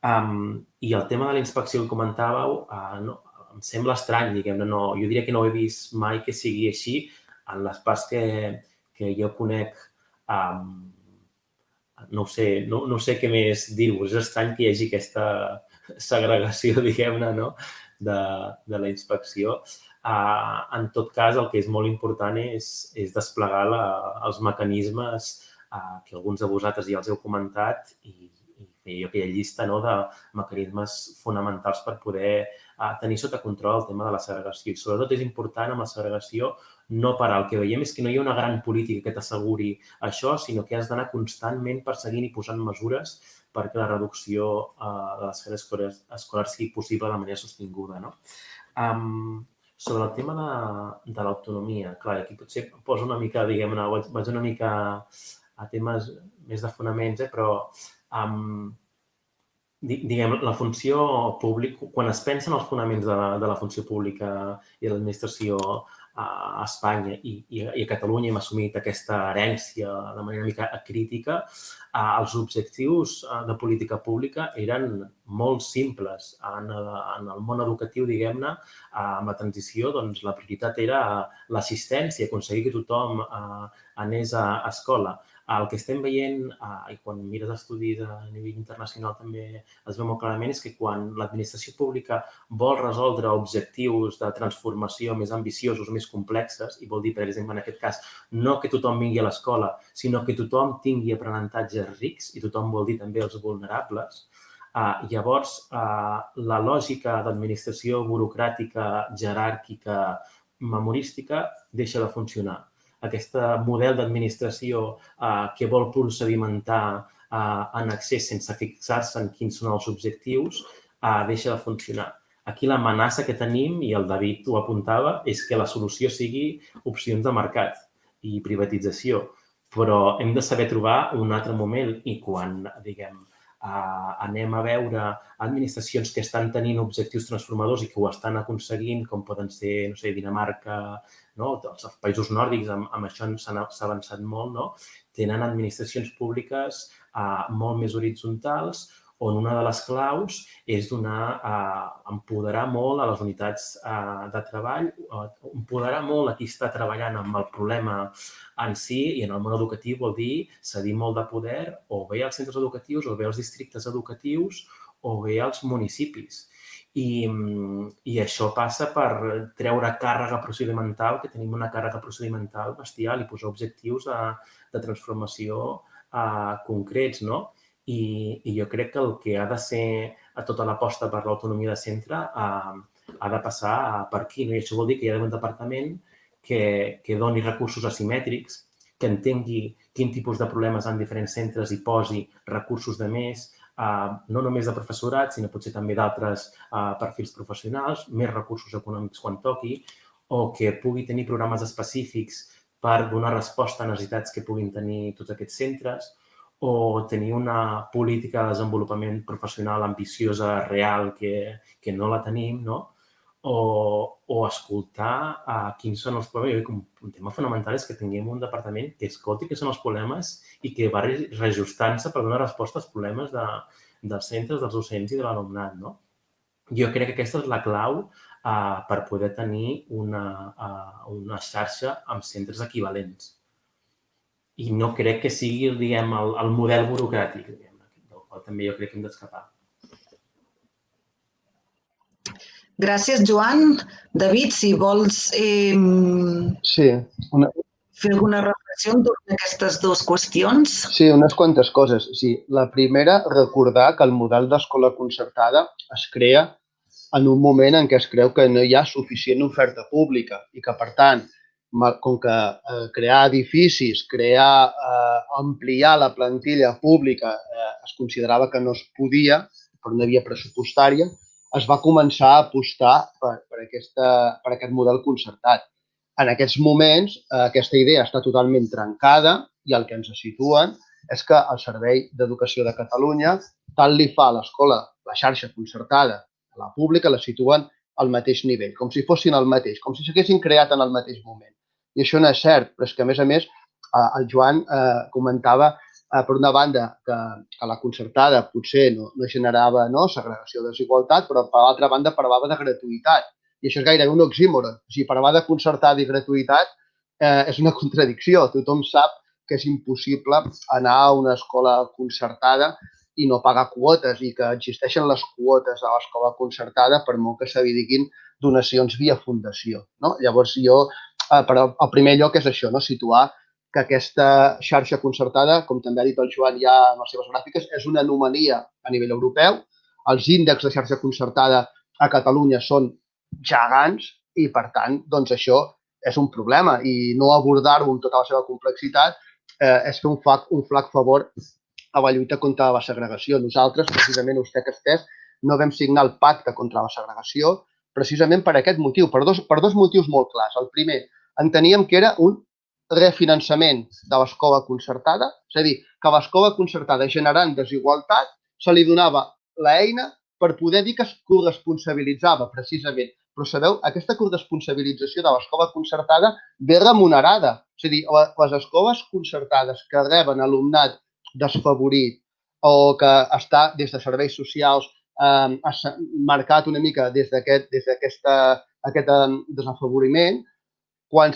I el tema de la inspecció que comentàveu em sembla estrany, diguem-ne, jo diria que no he vist mai que sigui així en les parts que jo conec. No sé què més dir-vos, és estrany que hi hagi aquesta segregació, diguem-ne, de la inspecció. En tot cas, el que és molt important és desplegar els mecanismes que alguns de vosaltres ja els heu comentat i fer aquella llista de mecanismes fonamentals per poder tenir sota control el tema de la segregació. I sobretot és important amb la segregació no parar. El que veiem és que no hi ha una gran política que t'asseguri això, sinó que has d'anar constantment perseguint i posant mesures perquè la reducció de la segregació escolar sigui possible de manera sostinguda. Sobre el tema de l'autonomia, clar, aquí potser poso una mica, diguem-ne, vaig una mica a temes més de fonaments, però diguem, la funció pública, quan es pensa en els fonaments de la funció pública i de l'administració a Espanya i a Catalunya hem assumit aquesta herència de manera una mica acrítica, els objectius de política pública eren molt simples. En el món educatiu, diguem-ne, amb la transició, doncs la prioritat era l'assistència, aconseguir que tothom anés a escola. El que estem veient, i quan mires estudis a nivell internacional també es veu molt clarament, és que quan l'administració pública vol resoldre objectius de transformació més ambiciosos, més complexes, i vol dir, per exemple, en aquest cas, no que tothom vingui a l'escola, sinó que tothom tingui aprenentatges rics, i tothom vol dir també els vulnerables, llavors la lògica d'administració burocràtica, jeràrquica, memorística, deixa de funcionar. Aquest model d'administració que vol procedimentar en accés sense fixar-se en quins són els objectius, deixa de funcionar. Aquí l'amenaça que tenim, i el David ho apuntava, és que la solució sigui opcions de mercat i privatització. Però hem de saber trobar un altre moment i quan, diguem, anem a veure administracions que estan tenint objectius transformadors i que ho estan aconseguint, com poden ser, no sé, Dinamarca, els països nòrdics, amb això s'ha avançat molt, no? Tenen administracions públiques molt més horitzontals, on una de les claus és empoderar molt a les unitats de treball, empoderar molt a qui està treballant amb el problema en si, i en el món educatiu vol dir cedir molt de poder o bé als centres educatius, o bé als districtes educatius, o bé als municipis. I això passa per treure càrrega procedimental, que tenim una càrrega procedimental bestial, i posar objectius de transformació concrets, no? I jo crec que el que ha de ser a tota l'aposta per l'autonomia de centre ha de passar per aquí. I això vol dir que hi ha d'haver un departament que doni recursos asimètrics, que entengui quin tipus de problemes han diferents centres i posi recursos de més, no només de professorat, sinó potser també d'altres perfils professionals, més recursos econòmics quan toqui, o que pugui tenir programes específics per donar resposta a necessitats que puguin tenir tots aquests centres, o tenir una política de desenvolupament professional ambiciosa, real, que no la tenim, no? O escoltar quins són els problemes. Un tema fonamental és que tinguem un departament que escolti quins són els problemes i que va reajustant-se per donar resposta als problemes dels centres, dels docents i de l'alumnat, no? Jo crec que aquesta és la clau per poder tenir una xarxa amb centres equivalents. I no crec que sigui, diguem, el model burocràtic, del qual també jo crec que hem d'escapar. Gràcies, Joan. David, si vols fer alguna reflexió entorn d'aquestes dues qüestions. Sí, unes quantes coses. Sí. La primera, recordar que el model d'escola concertada es crea en un moment en què es creu que no hi ha suficient oferta pública i que, per tant, com que crear edificis, ampliar la plantilla pública es considerava que no es podia per una via pressupostària, es va començar a apostar per aquest model concertat. En aquests moments, aquesta idea està totalment trencada i el que ens situen és que el Servei d'Educació de Catalunya, tant li fa a l'escola, la xarxa concertada, a la pública, la situen al mateix nivell, com si fossin el mateix, com si s'haguessin creat en el mateix moment. I això no és cert, però és que, a més, el Joan comentava, per una banda, que la concertada potser no generava segregació o desigualtat, però, per l'altra banda, parlava de gratuïtat. I això és gairebé un oxímoron. O sigui, parlar de concertada i gratuïtat és una contradicció. Tothom sap que és impossible anar a una escola concertada i no pagar quotes, i que existeixen les quotes a l'escola concertada per molt que se li diguin donacions via fundació. Llavors, però el primer lloc és això, situar que aquesta xarxa concertada, com també ha dit el Joan ja en les seves gràfiques, és una anomalia a nivell europeu. Els índexs de xarxa concertada a Catalunya són gegants i, per tant, doncs això és un problema, i no abordar-ho amb tota la seva complexitat és fer un flac favor a la lluita contra la segregació. Nosaltres, precisament, Ustec-Estès, no vam signar el pacte contra la segregació precisament per aquest motiu, per dos motius molt clars. El primer, enteníem que era un refinançament de l'escola concertada, és a dir, que l'escola concertada generant desigualtat se li donava l'eina per poder dir que es corresponsabilitzava precisament. Però sabeu, aquesta corresponsabilització de l'escola concertada ve remunerada. És a dir, les escoles concertades que reben alumnat desfavorit o que està des de serveis socials marcat una mica des d'aquest desafavoriment, quan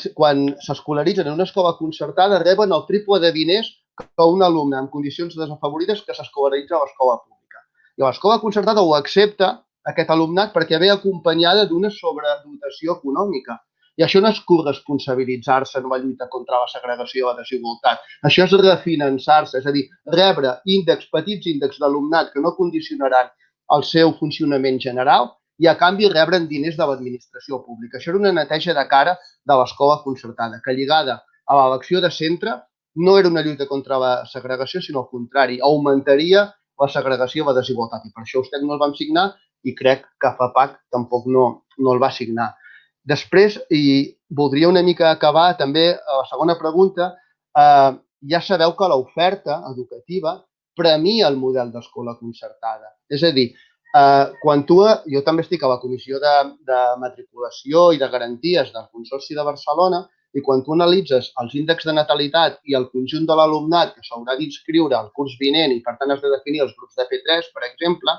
s'escolaritzen en una escola concertada reben el triple de diners que un alumne en condicions desafavorides que s'escolaritza a l'escola pública. I l'escola concertada ho accepta, aquest alumnat, perquè ve acompanyada d'una sobredotació econòmica. I això no és corresponsabilitzar-se en la lluita contra la segregació o la desigualtat. Això és refinançar-se, és a dir, rebre petits índexs d'alumnat que no condicionaran el seu funcionament general i, a canvi, rebren diners de l'administració pública. Això era una neteja de cara de l'escola concertada, que, lligada a l'elecció de centre, no era una lluita contra la segregació, sinó al contrari, augmentaria la segregació i la desigualtat. I per això Ustec no el vam signar i crec que FAPAC tampoc no el va signar. Després, i voldria una mica acabar també a la segona pregunta, ja sabeu que l'oferta educativa premia el model d'escola concertada. És a dir, quan jo també estic a la comissió de matriculació i de garanties del Consorci de Barcelona, i quan tu analitzes els índexs de natalitat i el conjunt de l'alumnat que s'haurà d'inscriure al curs vinent i per tant has de definir els grups de P3, per exemple,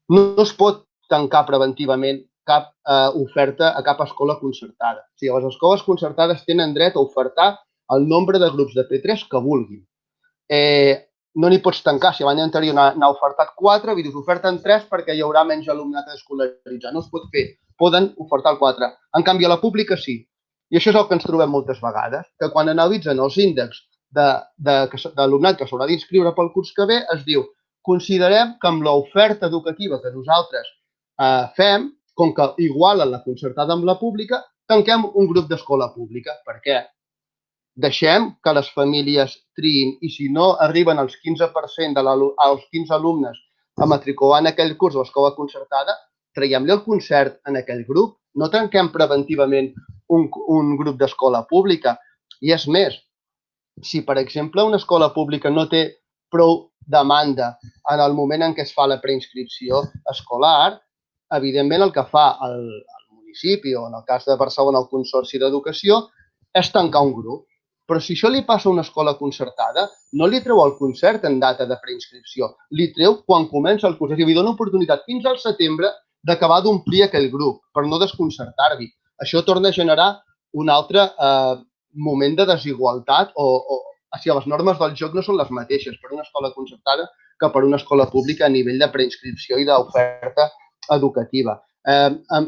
no es pot tancar preventivament cap oferta a cap escola concertada. O sigui, les escoles concertades tenen dret a ofertar el nombre de grups de P3 que vulguin. No n'hi pots tancar. Si l'any anterior n'ha ofertat 4, vull dir, oferten 3 perquè hi haurà menys alumnat a escolaritzar. No es pot fer. Poden ofertar el 4. En canvi, a la pública sí. I això és el que ens trobem moltes vegades, que quan analitzen els índexs d'alumnat que s'haurà d'inscriure pel curs que ve, es diu, considerem que amb l'oferta educativa que nosaltres fem, com que igualen la concertada amb la pública, tanquem un grup d'escola pública. Per què? Deixem que les famílies triïn i si no arriben als 15% als 15 alumnes a matricular en aquell curs o escola concertada, traiem-li el concert en aquell grup. No tanquem preventivament un grup d'escola pública. I és més, si, per exemple, una escola pública no té prou demanda en el moment en què es fa la preinscripció escolar, evidentment el que fa el municipi o en el cas de Barcelona el Consorci d'Educació és tancar un grup. Però si això li passa a una escola concertada, no li treu el concert en data de preinscripció, li treu quan comença el curs. És a dir, li dona oportunitat fins al setembre d'acabar d'omplir aquell grup per no desconcertar-li. Això torna a generar un altre moment de desigualtat o si les normes del joc no són les mateixes per una escola concertada que per una escola pública a nivell de preinscripció i d'oferta educativa.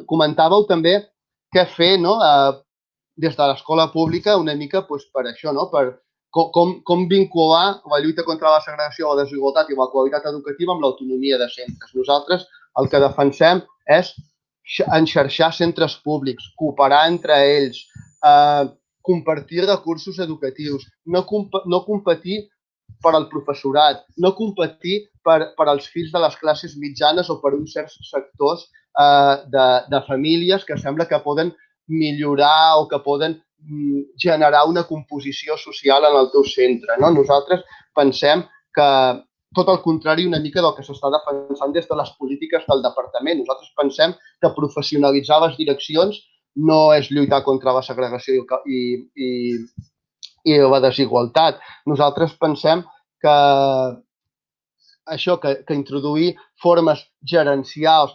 Comentàveu també què fer des de l'escola pública una mica per això, per com vincular la lluita contra la segregació, la desigualtat i la qualitat educativa amb l'autonomia de centres. Nosaltres el que defensem és enxarxar centres públics, cooperar entre ells, compartir recursos educatius, no competir per al professorat, no competir per als fills de les classes mitjanes o per uns certs sectors de famílies que sembla que poden millorar o que poden generar una composició social en el teu centre. Nosaltres pensem que tot el contrari una mica del que s'està defensant des de les polítiques del departament. Nosaltres pensem que professionalitzar les direccions no és lluitar contra la segregació i la desigualtat. Nosaltres pensem que això, que introduir formes gerencials,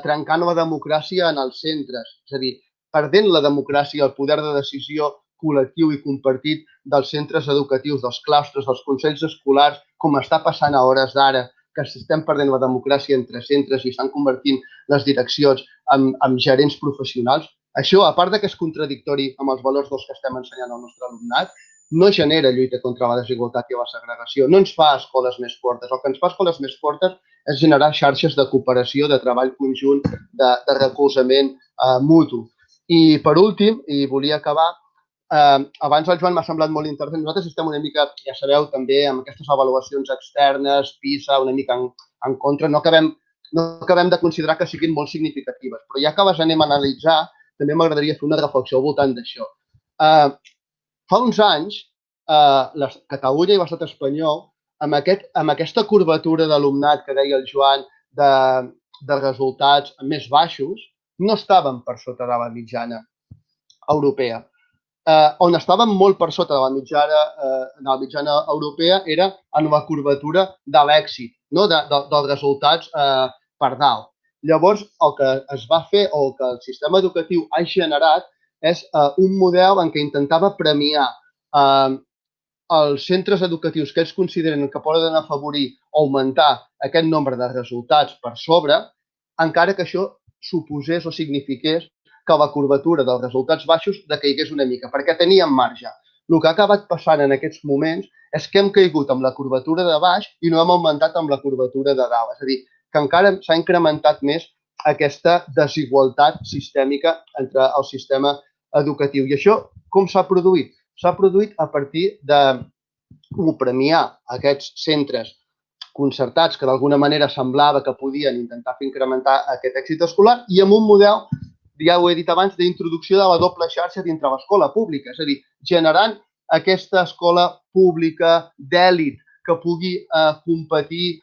trencant la democràcia en els centres, és a dir, perdent la democràcia, el poder de decisió col·lectiu i compartit dels centres educatius, dels claustres, dels consells escolars, com està passant a hores d'ara, que estem perdent la democràcia entre centres i estan convertint les direccions en gerents professionals. Això, a part que és contradictori amb els valors dels que estem ensenyant al nostre alumnat, no genera lluita contra la desigualtat i la segregació, no ens fa escoles més fortes. El que ens fa escoles més fortes és generar xarxes de cooperació, de treball conjunt, de recolzament mutu. I, per últim, i volia acabar, abans el Joan m'ha semblat molt interessant. Nosaltres estem una mica, ja sabeu, també amb aquestes avaluacions externes, PISA, una mica en contra. No acabem de considerar que siguin molt significatives, però ja que les anem a analitzar, també m'agradaria fer una reflexió al voltant d'això. Fa uns anys, Catalunya i l'estat espanyol, amb aquesta curvatura d'alumnat que deia el Joan, de resultats més baixos, no estàvem per sota de la mitjana europea. On estàvem molt per sota de la mitjana europea era en la curvatura de l'èxit, dels resultats per dalt. Llavors, el que es va fer o el que el sistema educatiu ha generat és un model en què intentava premiar els centres educatius que ells consideren que poden afavorir o augmentar aquest nombre de resultats per sobre, encara que això suposés o signifiqués que la curvatura dels resultats baixos decaigués una mica, perquè teníem marge. El que ha acabat passant en aquests moments és que hem caigut amb la curvatura de baix i no hem augmentat amb la curvatura de dalt. És a dir, que encara s'ha incrementat més aquesta desigualtat sistèmica entre el sistema educatiu. I això com s'ha produït? S'ha produït a partir de premiar aquests centres concertats que d'alguna manera semblava que podien intentar fer incrementar aquest èxit escolar i amb un model, ja ho he dit abans, d'introducció de la doble xarxa dintre l'escola pública. És a dir, generant aquesta escola pública d'èlit que pugui competir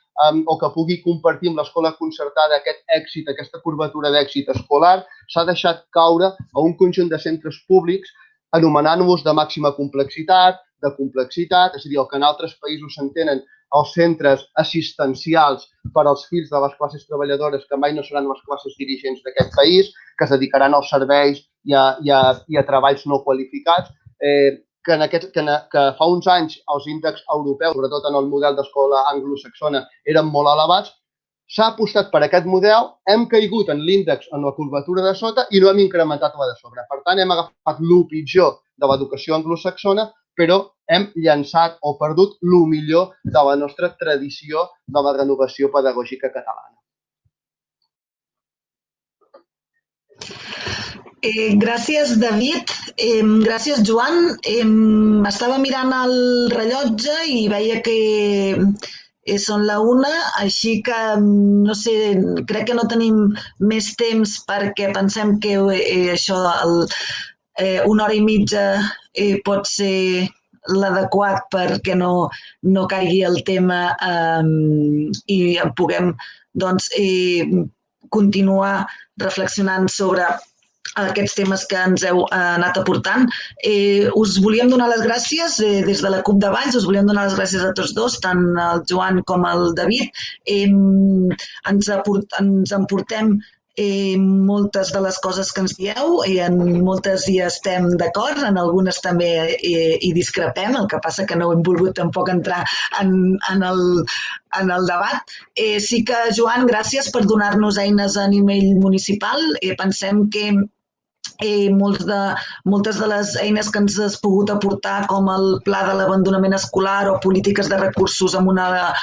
o que pugui compartir amb l'escola concertada aquest èxit, aquesta curvatura d'èxit escolar, s'ha deixat caure a un conjunt de centres públics anomenant-los de màxima complexitat, és a dir, el que en altres països s'entenen els centres assistencials per als fills de les classes treballadores que mai no seran les classes dirigents d'aquest país, que es dedicaran als serveis i a treballs no qualificats, que fa uns anys els índexs europeus, sobretot en el model d'escola anglosaxona, eren molt elevats. S'ha apostat per aquest model, hem caigut en l'índex, en la curvatura de sota i no hem incrementat la de sobre. Per tant, hem agafat el pitjor de l'educació anglosaxona, però hem llançat o perdut el millor de la nostra tradició de la renovació pedagògica catalana. Gràcies, David. Gràcies, Joan. Estava mirant el rellotge i veia que són la 1, així que, no sé, crec que no tenim més temps perquè pensem que això, una hora i mitja pot ser l'adequat perquè no caigui el tema i puguem continuar reflexionant sobre aquests temes que ens heu anat aportant. Us volíem donar les gràcies des de la CUP de Valls, us volíem donar les gràcies a tots dos, tant el Joan com el David. Ens emportem moltes de les coses que ens dieu i en moltes hi estem d'acord, en algunes també hi discrepem, el que passa que no hem volgut tampoc entrar en el debat. Sí que, Joan, gràcies per donar-nos eines a nivell municipal. Pensem que moltes de les eines que ens has pogut aportar, com el pla de l'abandonament escolar o polítiques de recursos amb una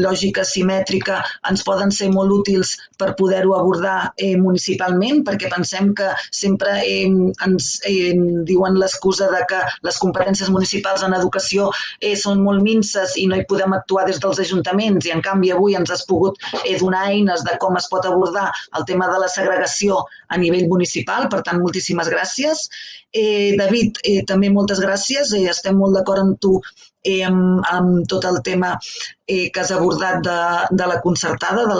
lògica simètrica, ens poden ser molt útils per poder-ho abordar municipalment, perquè pensem que sempre ens diuen l'excusa de que les competències municipals en educació són molt minses i no hi podem actuar des dels ajuntaments, i en canvi avui ens has pogut donar eines de com es pot abordar el tema de la segregació a nivell municipal. Per tant, moltíssimes gràcies. David, també moltes gràcies. Estem molt d'acord amb tu amb tot el tema que has abordat de la concertada, de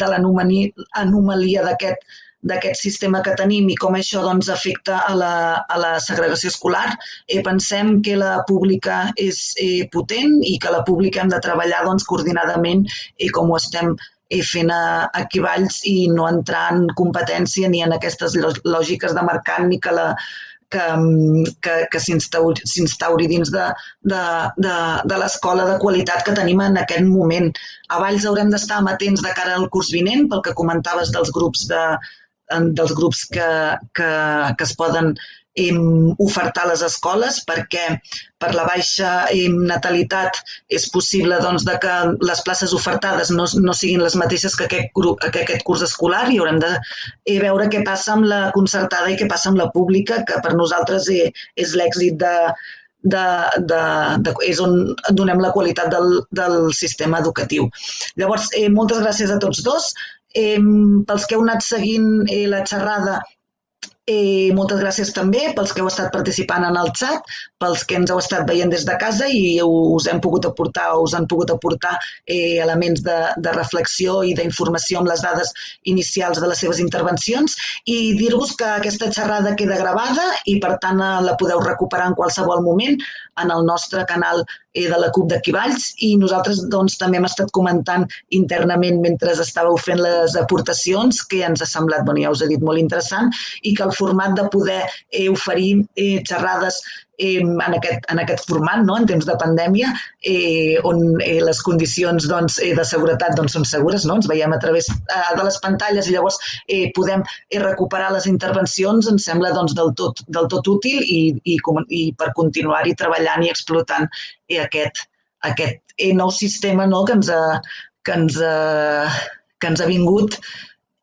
l'anomalia d'aquest sistema que tenim i com això afecta a la segregació escolar. Pensem que la pública és potent i que la pública hem de treballar coordinadament com ho estem fent aquí a Valls i no entrar en competència ni en aquestes lògiques de mercat ni que s'instauri dins de l'escola de qualitat que tenim en aquest moment. A Valls haurem d'estar amatents de cara al curs vinent, pel que comentaves dels grups que es poden ofertar a les escoles, perquè per la baixa natalitat és possible que les places ofertades no siguin les mateixes que aquest curs escolar, i haurem de veure què passa amb la concertada i què passa amb la pública, que per nosaltres és l'èxit és on donem la qualitat del sistema educatiu. Llavors, moltes gràcies a tots dos. Pels que heu anat seguint la xerrada, moltes gràcies també pels que heu estat participant en el xat, pels que ens heu estat veient des de casa i us han pogut aportar elements de reflexió i d'informació amb les dades inicials de les seves intervencions, i dir-vos que aquesta xerrada queda gravada i per tant la podeu recuperar en qualsevol moment en el nostre canal de la CUP d'aquí Valls, i nosaltres també hem estat comentant internament mentre estàveu fent les aportacions que ens ha semblat, ja us he dit, molt interessant, i que el format de poder oferir xerrades en aquest format, en temps de pandèmia, on les condicions de seguretat són segures, ens veiem a través de les pantalles i llavors podem recuperar les intervencions, ens sembla del tot útil i per continuar-hi treballant i explotant aquest nou sistema que ens ha vingut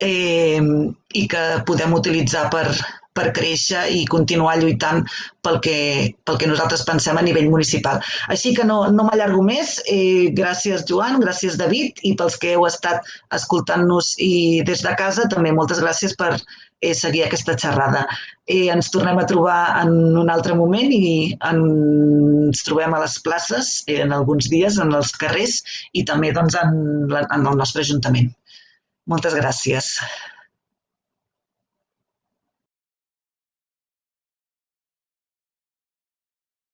i que podem utilitzar per per créixer i continuar lluitant pel que nosaltres pensem a nivell municipal. Així que no m'allargo més. Gràcies, Joan, gràcies, David, i pels que heu estat escoltant-nos i des de casa també moltes gràcies per seguir aquesta xerrada. Ens tornem a trobar en un altre moment i ens trobem a les places en alguns dies, en els carrers i també doncs, en el nostre Ajuntament. Moltes gràcies.